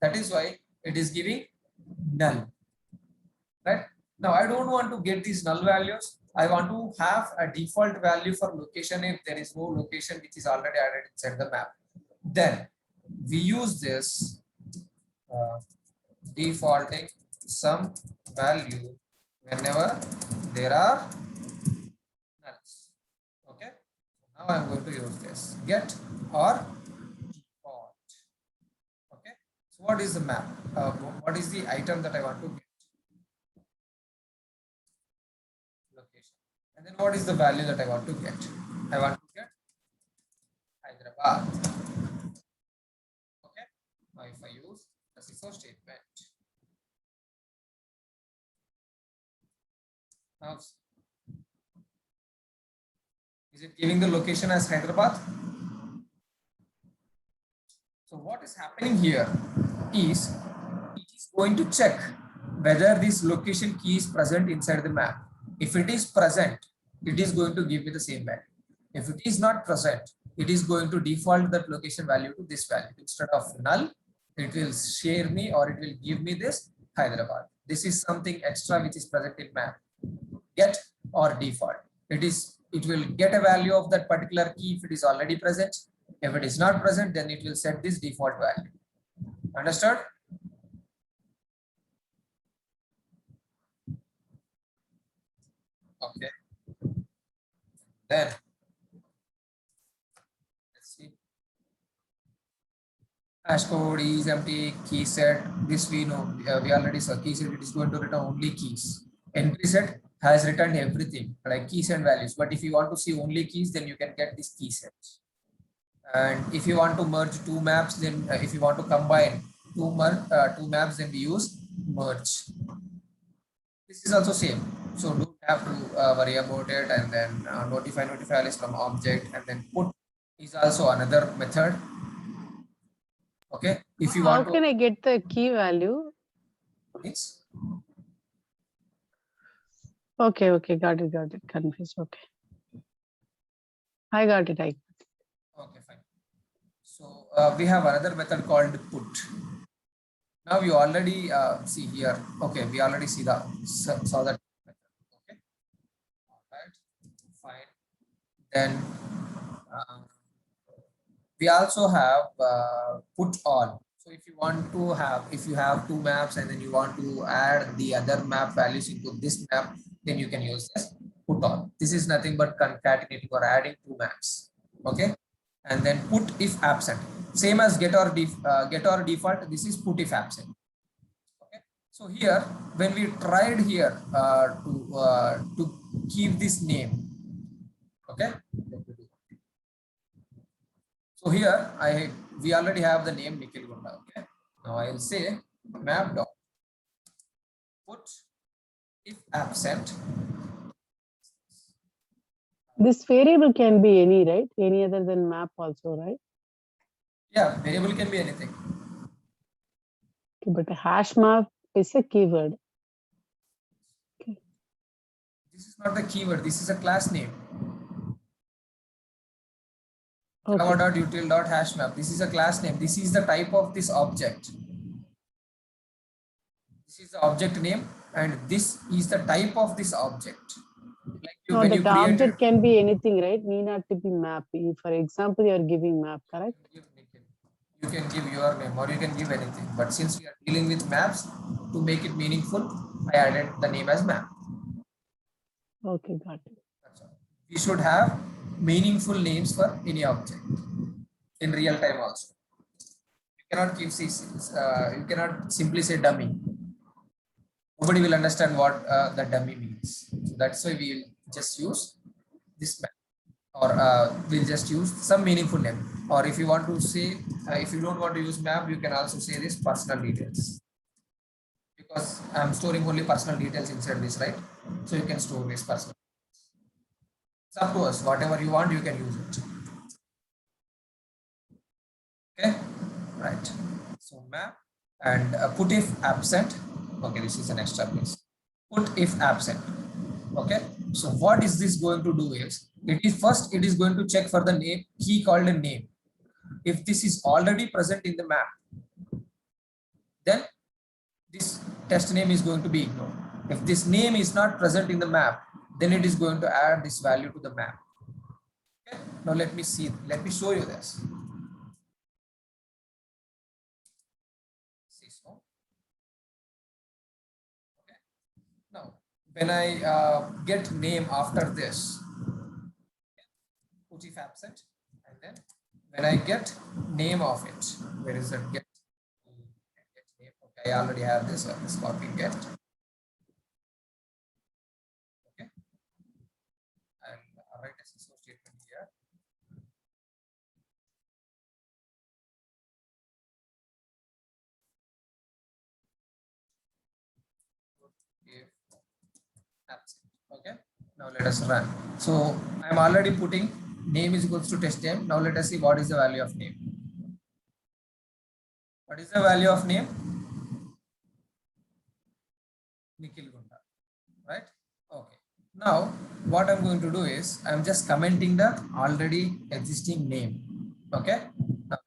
That is why it is giving null. Right? Now I don't want to get these null values. I want to have a default value for location if there is no location which is already added inside the map. Then we use this defaulting some value whenever there are nulls. Okay. Now I'm going to use this get or default. Okay. So what is the map? What is the item that I want to get? And then what is the value that I want to get? I want to get Hyderabad. Okay. Now if I use the SIFO statement. Now is it giving the location as Hyderabad? So what is happening here is it is going to check whether this location key is present inside the map. If it is present, it is going to give me the same value. If it is not present, it is going to default that location value to this value. Instead of null, it will share me or it will give me this Hyderabad. This is something extra which is present in map. Get or default. It will get a value of that particular key if it is already present. If it is not present, then it will set this default value. Understood? Okay. Then let's see. Hash code is empty, key set. This we know. We already saw key set. It is going to return only keys. Entry set has returned everything like keys and values. But if you want to see only keys, then you can get this key set. And if you want to merge two maps, then if you want to combine two maps, then we use merge. This is also same. So don't have to worry about it. And then notify is from object, and then put is also another method. Okay. If you How want can I get the key value? it's Okay, got it. Confused. Okay. I got it. okay, fine. So we have another method called put. Now you already see here. Okay, we already saw that method. Okay, all right, fine. Then we also have put all. So if you have two maps and then you want to add the other map values into this map, then you can use this put all. This is nothing but concatenating or adding two maps. Okay, and then put if absent. Same as get or default. This is put if absent. Okay, so here when we tried here to keep this name. Okay. So here we already have the name Nikhil Gunda. Okay. Now I'll say map dot put if absent. This variable can be any, right? Any other than map also, right? Yeah, variable can be anything. Okay, but a hash map is a keyword. This is not the keyword. This is a class name. Okay. Java.util.hash map. This is a class name. This is the type of this object. This is the object name, and this is the type of this object. Like No, when that you created, object can be anything, right? Need not to be map. For example, you are giving map, correct? you can give your name or you can give anything. But since we are dealing with maps, to make it meaningful, I added the name as map. Okay, got it. That's all. We should have meaningful names for any object in real time also. You cannot give you cannot simply say dummy. Nobody will understand what the dummy means. So that's why we will just use this map, or we'll just use some meaningful name. Or if you want to say, if you don't want to use map, you can also say this personal details, because I'm storing only personal details inside this, right? So you can store this personal. It's up to us. Whatever you want, you can use it. Okay, right. So map and put if absent. Okay, this is an extra place. Put if absent. Okay, so what is this going to do is it is going to check for the name key called a name. If this is already present in the map, then this test name is going to be ignored. If this name is not present in the map, then it is going to add this value to the map. Okay, now let me show you this. Okay, now when I get name after this, put if absent, and then when I get name of it, where is that get name? Okay, I already have this. Let's copy get. Okay, and write as associated here. If absent. Okay, now let us run. So I'm already putting name is equals to test name. Now let us see what is the value of name. What is the value of name? Nikhil Gunda, right? Okay. Now what I'm going to do is I'm just commenting the already existing name. Okay. Now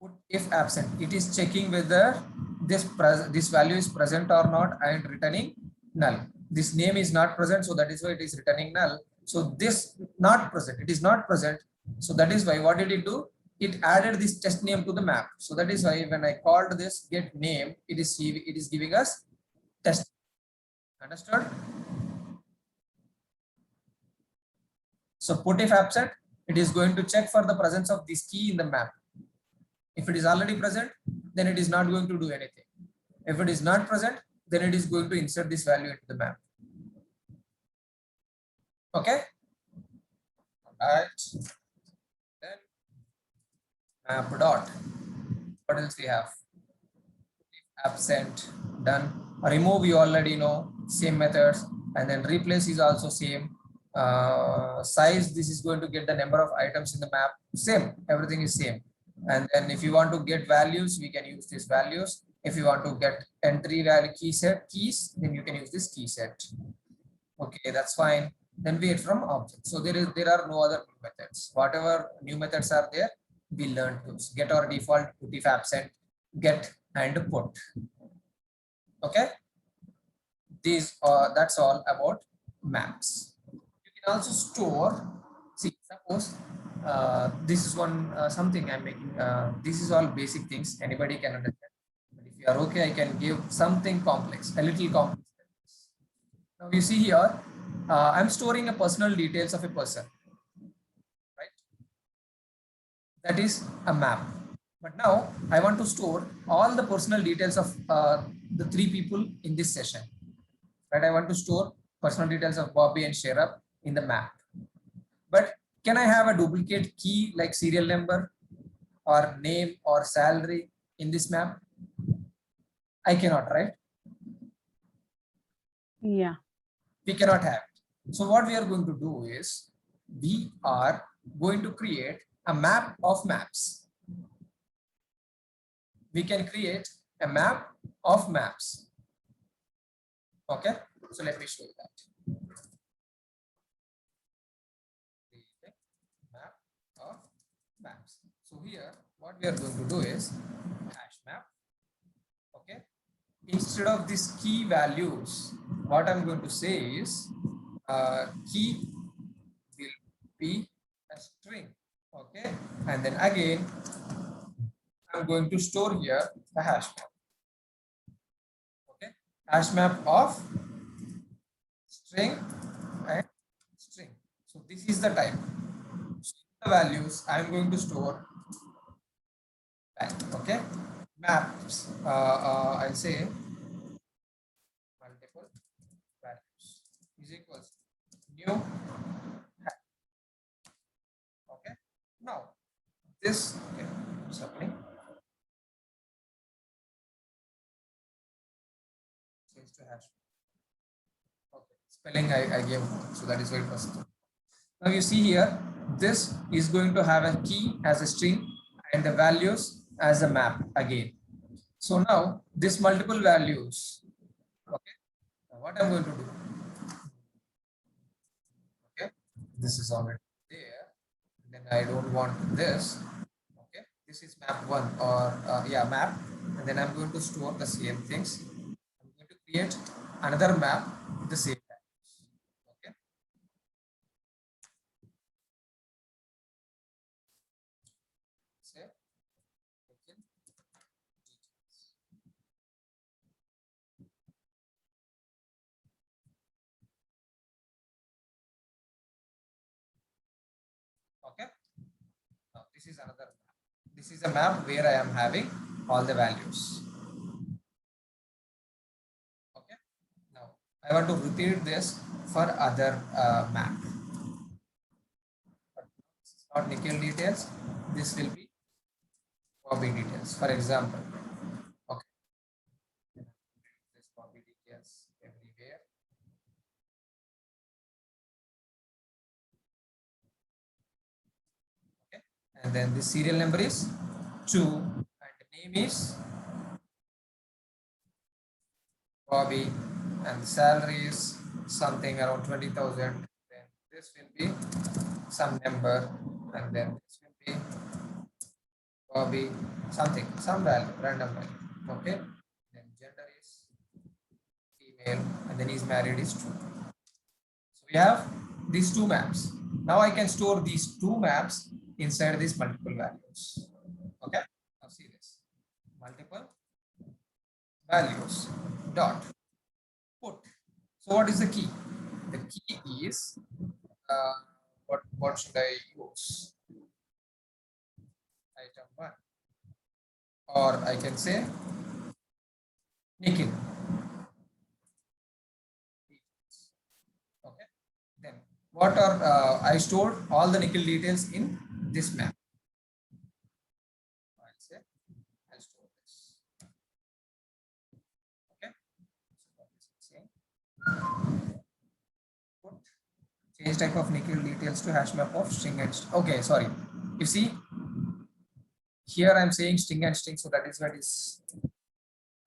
put if absent. It is checking whether this value is present or not and returning null. This name is not present, so that is why it is returning null. So this not present, it is not present. So that is why what did it do? It added this test name to the map. So that is why when I called this get name, it is giving us test. Understood? So put if absent, it is going to check for the presence of this key in the map. If it is already present, then it is not going to do anything. If it is not present, then it is going to insert this value into the map. Okay. All right. Then map dot. What else we have? Absent, done. Remove, you already know, same methods. And then replace is also same. Size, this is going to get the number of items in the map. Same, everything is same. And then if you want to get values, we can use these values. If you want to get entry value keys, then you can use this key set. Okay, that's fine. Then wait from object. So there are no other methods. Whatever new methods are there, we learned those. Get or default, put if absent, get and put. Okay. That's all about maps. You can also store. See, suppose this is one something I'm making. This is all basic things anybody can understand. But if you are okay, I can give something complex, a little complex. Now you see here, I'm storing a personal details of a person, right? That is a map. But now I want to store all the personal details of the three people in this session, right? I want to store personal details of Bobby and Sherab in the map. But can I have a duplicate key like serial number or name or salary in this map? I cannot, right? Yeah. We cannot have it. So what we are going to do is we are going to create a map of maps. We can create a map of maps. Okay, so let me show you that. Map of maps. So here, what we are going to do is hash map. Okay, instead of these key values, what I'm going to say is key will be a string. Okay, and then again, I'm going to store here a hash map. Okay, hash map of string and string. So this is the type. So the values I'm going to store. Okay, maps. I'll say multiple values is equals new. Okay, now this. Okay, something. To hash. Okay, spelling I gave, so that is why it was. Now you see here, this is going to have a key as a string and the values as a map again. So now this multiple values. Okay, now what I'm going to do? Okay, this is already there. Then I don't want this. Okay, this is map one or yeah, map, and then I'm going to store the same things. Create another map with the same values. Okay. Say, okay. Now this is another map. This is a map where I am having all the values. I want to repeat this for other map. But this is not nickel details. This will be Bobby details. For example, okay. This Bobby details everywhere. Okay, and then the serial number is 2, and the name is Bobby. And the salary is something around 20,000. Then this will be some number, and then this will be Bobby, something, some value, random value. Okay. Then gender is female, and then he's married is true. So we have these two maps. Now I can store these two maps inside these multiple values. Okay. Now see this. Multiple values dot put. So what is the key? The key is what should I use? Item 1, or I can say Nikhil. Okay. Then what are I stored all the Nikhil details in this map. I'll say I'll store this. Okay. So what is it saying? Put change type of Nikhil details to hash map of string and okay, sorry. You see, here I'm saying string and string, so that is what is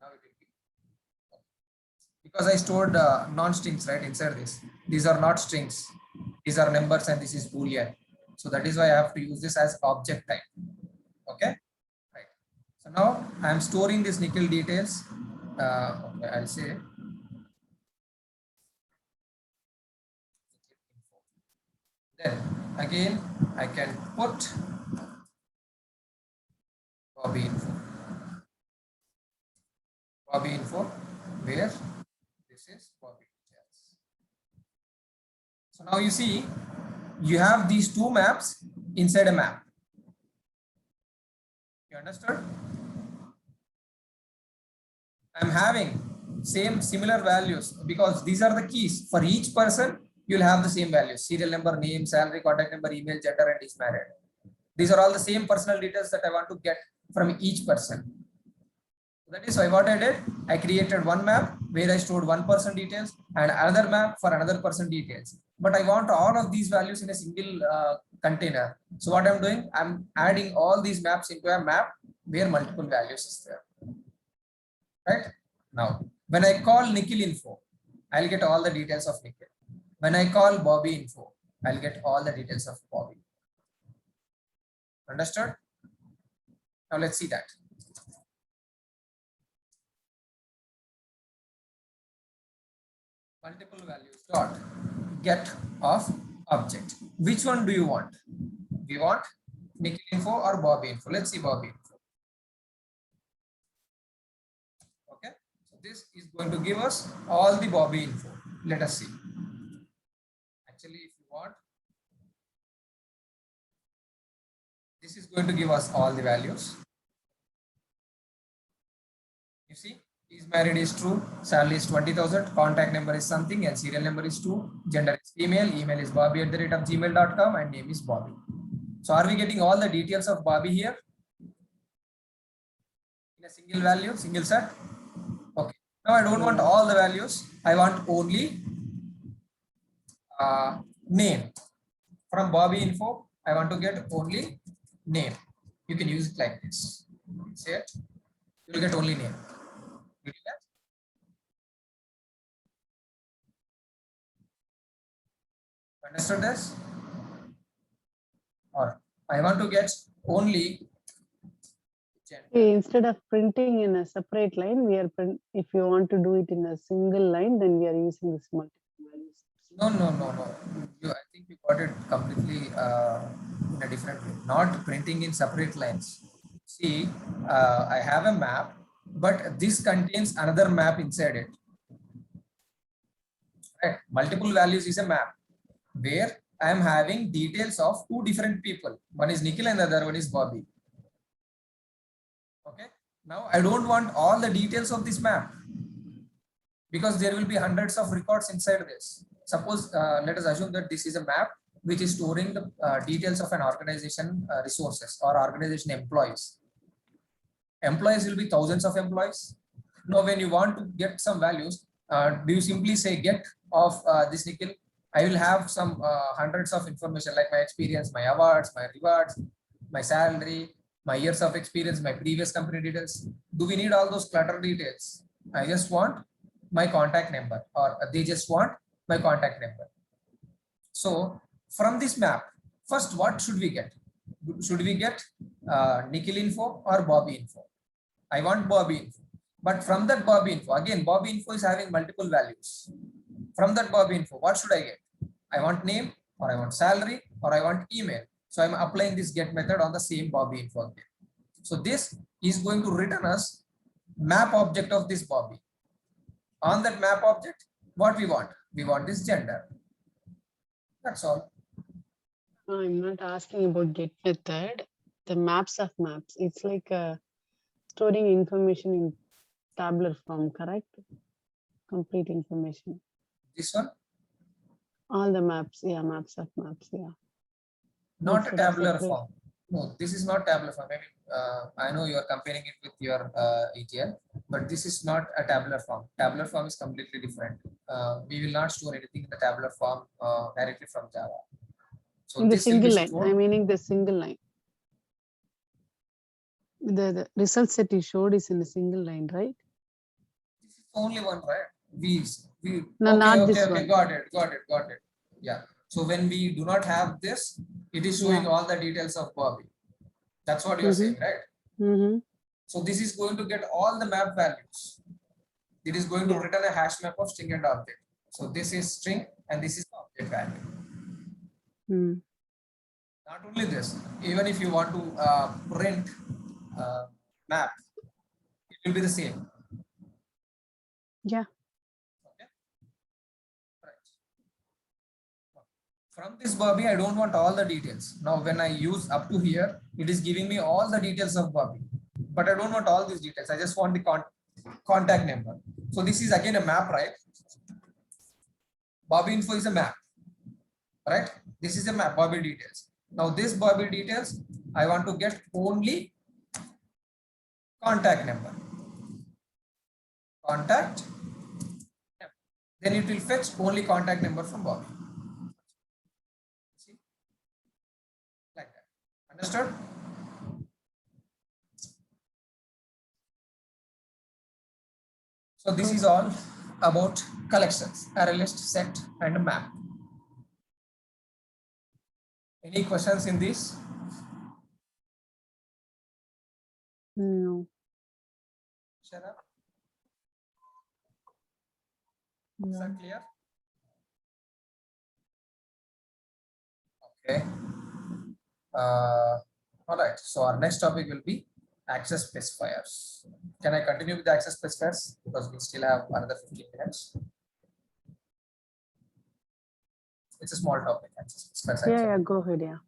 now it will be. Because I stored non-strings right inside this. These are not strings. These are numbers and this is Boolean. So that is why I have to use this as object type. Okay. Right. So now I am storing this Nikhil details. Okay, I'll say then again I can put Bobby info. Bobby info where this is Bobby details. So now you see you have these two maps inside a map. You understood? I'm having similar values because these are the keys for each person. You'll have the same values: serial number, name, salary, contact number, email, gender, and is married. These are all the same personal details that I want to get from each person. That is why what I did, I created one map where I stored one person details and another map for another person details. But I want all of these values in a single container. So what I'm doing, I'm adding all these maps into a map where multiple values is there. Right? Now, when I call Nikhil info, I'll get all the details of Nikhil. When I call Bobby info, I'll get all the details of Bobby. Understood? Now let's see that. Multiple values dot get of object. Which one do you want? We want Nikhil info or Bobby info. Let's see Bobby info. Okay, so this is going to give us all the Bobby info. Let us see. Actually, if you want, this is going to give us all the values. You see, is married is true, salary is 20,000, contact number is something, and serial number is 2, gender is female, email is bobby@gmail.com, and name is Bobby. So are we getting all the details of Bobby here in a single value, single set? Okay. Now I don't want all the values. I want only name. From Bobby info, I want to get only name. You can use it like this. Say it. You will get only name. Understood this? Or I want to get only gender. Okay, instead of printing in a separate line, we are if you want to do it in a single line, then we are using this multiple values. No. I think you got it completely in a different way. Not printing in separate lines. See, I have a map, but this contains another map inside it. Right? Multiple values is a map where I am having details of two different people. One is Nikhil and the other one is Bobby. Okay. Now I don't want all the details of this map because there will be hundreds of records inside this. Suppose let us assume that this is a map which is storing the details of an organization resources or organization employees. Employees will be thousands of employees. Now when you want to get some values, do you simply say get of this Nikhil? I will have some hundreds of information like my experience, my awards, my rewards, my salary, my years of experience, my previous company details. Do we need all those clutter details? I just want my contact number, or they just want my contact number. So from this map, first what should we get? Should we get Nikhil info or Bobby info. I want Bobby info. But from that Bobby info, again, Bobby info is having multiple values. From that Bobby info, what should I get? I want name, or I want salary, or I want email. So I'm applying this get method on the same Bobby info again. So this is going to return us map object of this Bobby. On that map object, what we want? We want this gender. That's all. No, I'm not asking about get method. The maps of maps. It's like storing information in tabular form, correct? Complete information. This one, All the maps, yeah, maps of maps, yeah. not a Instead of tabular separate. form. No, this is not tabular form. I mean, I know you are comparing it with your ETL, but this is not a tabular form. Tabular form is completely different. We will not store anything in the tabular form directly from Java. So In the this will be single line, stored. I'm meaning the single line. The results that you showed is in a single line, right? This is only one, right? We No, okay, not okay, this okay, one. got it. Yeah. So when we do not have this, it is showing Yeah. all the details of Bobby. That's what you are saying, right? Mm-hmm. So this is going to get all the map values. It is going to Yeah. return a hash map of string and object. So this is string and this is object value. Mm. Not only this, even if you want to print map, it will be the same. Yeah. Okay. Right. From this Bobby, I don't want all the details. Now, when I use up to here, it is giving me all the details of Bobby, but I don't want all these details. I just want the contact number. So this is again a map, right? Bobby info is a map, right? This is a map, Bobby details. Now this Bobby details, I want to get only contact number. Contact, then it will fetch only contact number from Bobby. See? Like that. Understood? So this is all about collections, array list, set, and map. Any questions in this? No. Shut up. Is No. that clear? Okay. All right. So our next topic will be access specifiers. Can I continue with the access specifiers because we still have another 15 minutes? It's a small topic. Access specifiers. Yeah, go ahead, yeah.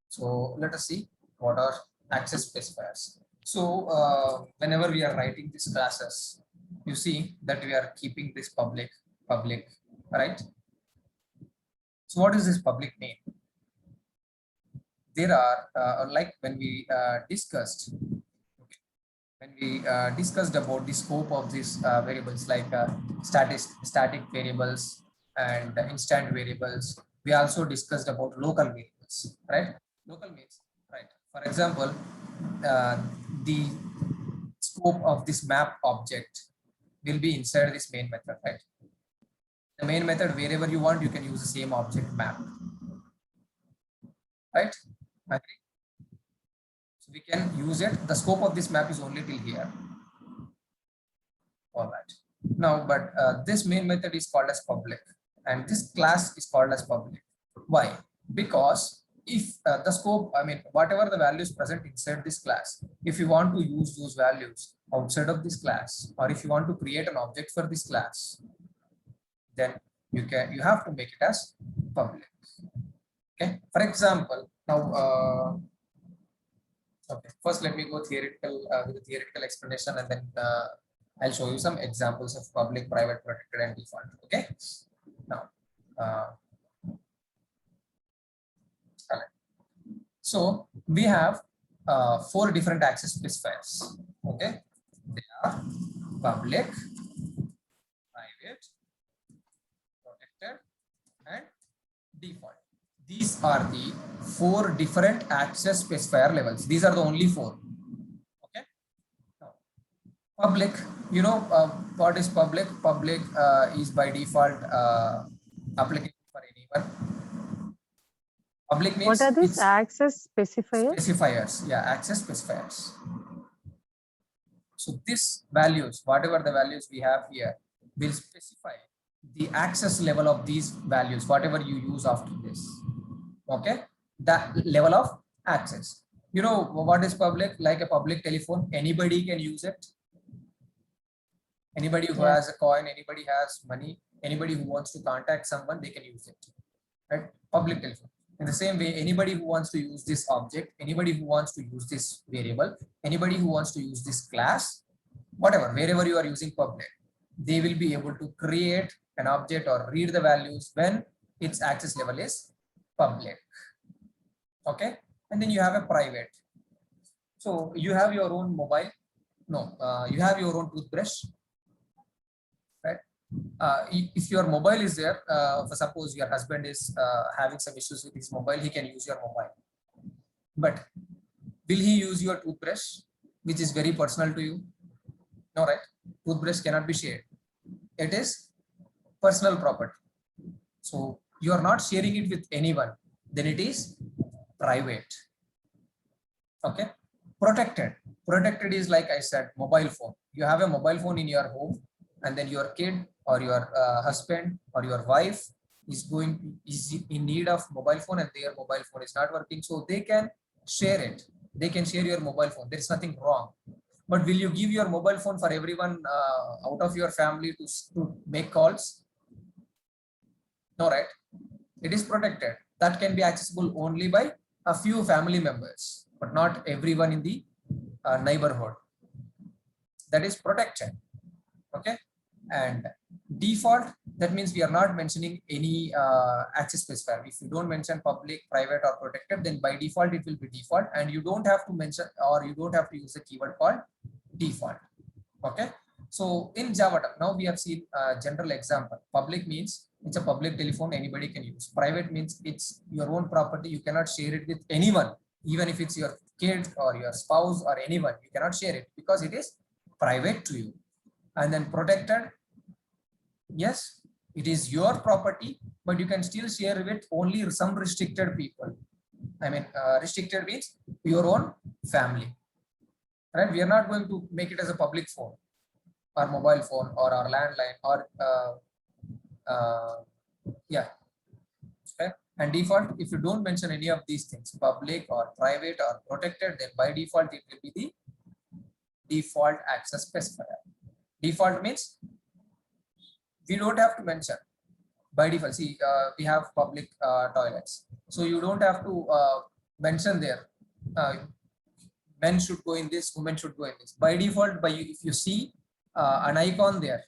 So let us see what are access specifiers. So whenever we are writing these classes, you see that we are keeping this public, right? So what is this public name? There are like when we discussed about the scope of these variables like static variables and instant variables, we also discussed about local variables, right? Local means, right? For example, the scope of this map object will be inside this main method, right? The main method, wherever you want, you can use the same object map, right? Agree? So we can use it. The scope of this map is only till here. All right. Now, but this main method is called as public, and this class is called as public. Why? Because if the scope, I mean, whatever the values present inside this class, if you want to use those values outside of this class, or if you want to create an object for this class, then you have to make it as public. Okay. For example, now okay, first let me go theoretical with a theoretical explanation, and then I'll show you some examples of public, private, protected, and default. Okay. Now, so we have 4 different access specifiers. Okay, they are public, private, protected, and default. These are the 4 different access specifier levels. These are the only 4. Okay. Now, public, you know what is public? Public is by default applicable for anyone. Public means What are these it's access specifiers? specifiers. Yeah, access specifiers. So this values, whatever the values we have here, will specify the access level of these values, whatever you use after this. Okay, that level of access. You know what is public? Like a public telephone, anybody can use it. Anybody who Yeah. has a coin, anybody has money, anybody who wants to contact someone, they can use it. Right? Public telephone. In the same way, anybody who wants to use this object, anybody who wants to use this variable, anybody who wants to use this class, whatever, wherever you are using public, they will be able to create an object or read the values when its access level is public. Okay, and then you have a private. So you have your own mobile. No, you have your own toothbrush. Right? If your mobile is there, for suppose your husband is having some issues with his mobile, he can use your mobile. But will he use your toothbrush, which is very personal to you? No, right? Toothbrush cannot be shared. It is personal property. So you are not sharing it with anyone. Then it is private. Okay. Protected. Protected is like I said, mobile phone. You have a mobile phone in your home, and then your kid or your husband or your wife is in need of mobile phone, and their mobile phone is not working, so they can share it. They can share your mobile phone. There is nothing wrong. But will you give your mobile phone for everyone out of your family to make calls? No, right? It is protected. That can be accessible only by a few family members, but not everyone in the neighborhood. That is protected. Okay. And default, that means we are not mentioning any access specifier. If you don't mention public, private, or protected, then by default it will be default, and you don't have to mention, or you don't have to use a keyword called default. Okay. So in Java, now we have seen a general example. Public means it's a public telephone, anybody can use. Private means it's your own property, you cannot share it with anyone, even if it's your kid or your spouse or anyone, you cannot share it because it is private to you. And then protected, yes, it is your property, but you can still share with only some restricted people. I mean, restricted means your own family, right? We are not going to make it as a public phone or mobile phone or our landline or yeah. Okay. And default, if you don't mention any of these things, public or private or protected, then by default it will be the default access specifier. Default means we don't have to mention by default. See, we have public toilets, so you don't have to mention there men should go in this, women should go in this. By default, if you see an icon there,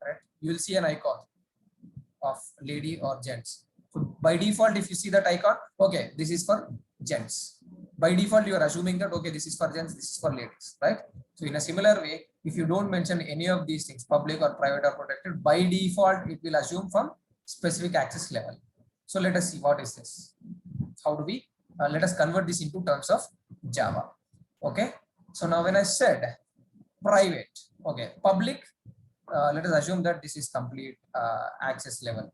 right, you will see an icon of lady or gents. So by default, if you see that icon, okay, this is for gents. By default, you are assuming that okay, this is for gents, this is for ladies, right? So in a similar way, if you don't mention any of these things, public or private or protected, by default, it will assume from specific access level. So let us see what is this. How do we, let us convert this into terms of Java. Okay. So now when I said private, okay, public, let us assume that this is complete access level.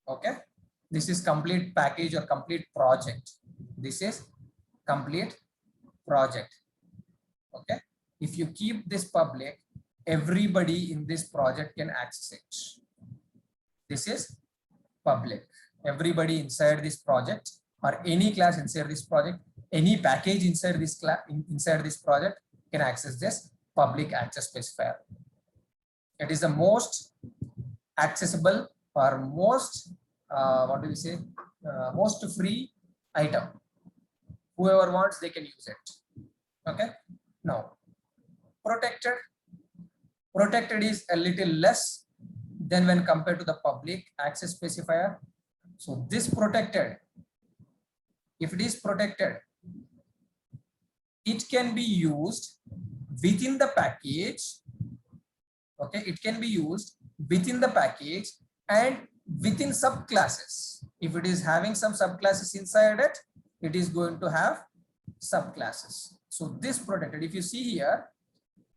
Okay. This is complete package or complete project. This is complete project. Okay. If you keep this public, everybody in this project can access it. This is public. Everybody inside this project or any class inside this project, any package inside this class, inside this project can access this public access specifier. It is the most accessible or most, what do we say, most free item. Whoever wants, they can use it. Okay. Now, protected. Protected is a little less than when compared to the public access specifier. So this protected, if it is protected, it can be used within the package. Okay, it can be used within the package and within subclasses. If it is having some subclasses inside it, it is going to have subclasses. So this protected, if you see here,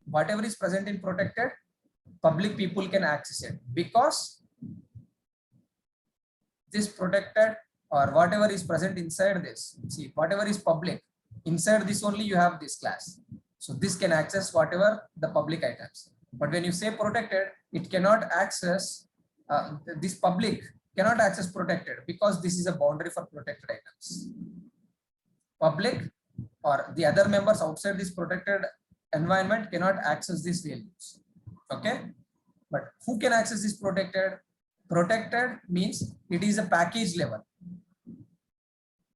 whatever is present in protected, public people can access it because this protected or whatever is present inside this. See, whatever is public, inside this only you have this class. So this can access whatever the public items. But when you say protected, it cannot access, this public cannot access protected because this is a boundary for protected items. Public or the other members outside this protected environment cannot access these values. Okay, but who can access this protected? Protected means it is a package level.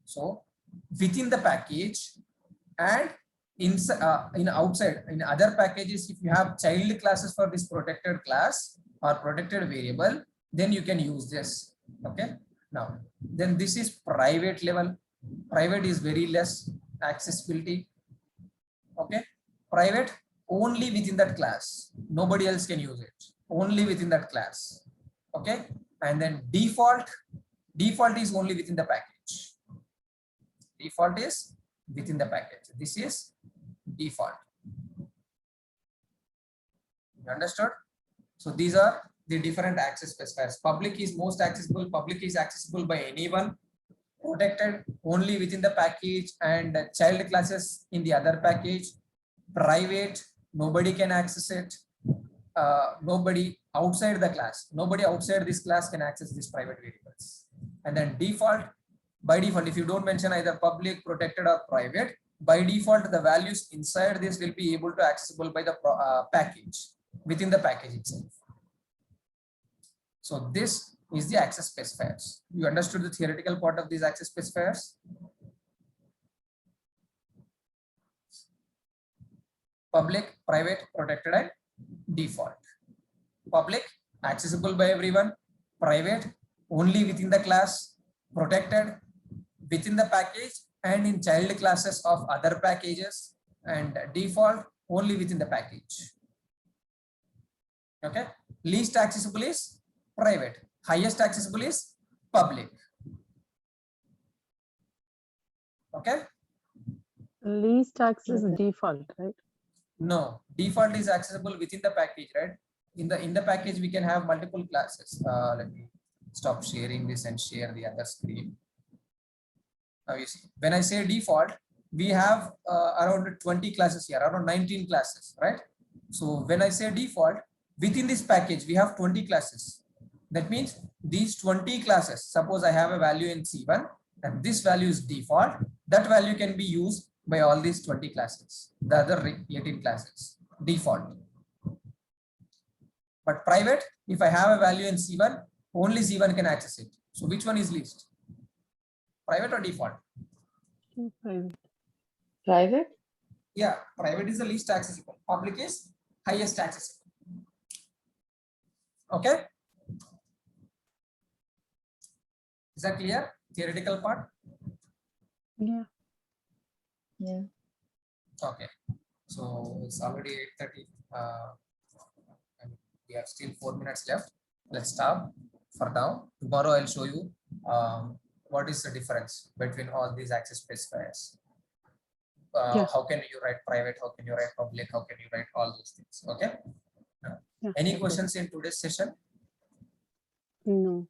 So within the package and in outside, in other packages, if you have child classes for this protected class or protected variable, then you can use this. Okay, now then this is private level. Private is very less accessibility. Okay, private only within that class, nobody else can use it, only within that class. Okay, and then default is only within the package. Default is within the package. This is default. You understood? So these are the different access specifiers. Public is most accessible. Public is accessible by anyone. Protected only within the package, and child classes in the other package. Private, nobody can access it. Nobody outside the class, nobody outside this class can access these private variables. And then default, by default, if you don't mention either public, protected or private, by default the values inside this will be able to accessible by the package, within the package itself. So this is the access specifiers. You understood the theoretical part of these access specifiers? Public, private, protected and default. Public, accessible by everyone. Private, only within the class. Protected, within the package and in child classes of other packages. And default, only within the package. Okay, least accessible is private, highest accessible is public. Okay, Least access default, right? no, default is accessible within the package, right? In the package we can have multiple classes. Let me stop sharing this and share the other screen. Now you see, when I say default, we have around 20 classes here, around 19 classes, right? So when I say default, within this package we have 20 classes. That means these 20 classes, suppose I have a value in C1 and this value is default, that value can be used by all these 20 classes, the other 18 classes, default. But private, if I have a value in C1, only C1 can access it. So which one is least? Private or default? Private. Private? Yeah, private is the least accessible. Public is highest accessible. Okay. Is that clear? Theoretical part? Yeah. Yeah. Okay. So it's already 8:30. And we have still 4 minutes left. Let's stop for now. Tomorrow I'll show you what is the difference between all these access specifiers. Yeah. How can you write private? How can you write public? How can you write all those things? Okay. Yeah. Any questions in today's session? No.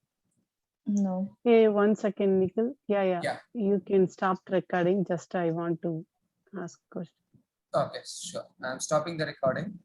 No. Hey, 1 second, Nikhil. Yeah. Yeah. You can stop recording. Just I want to ask question. Okay, sure. I'm stopping the recording.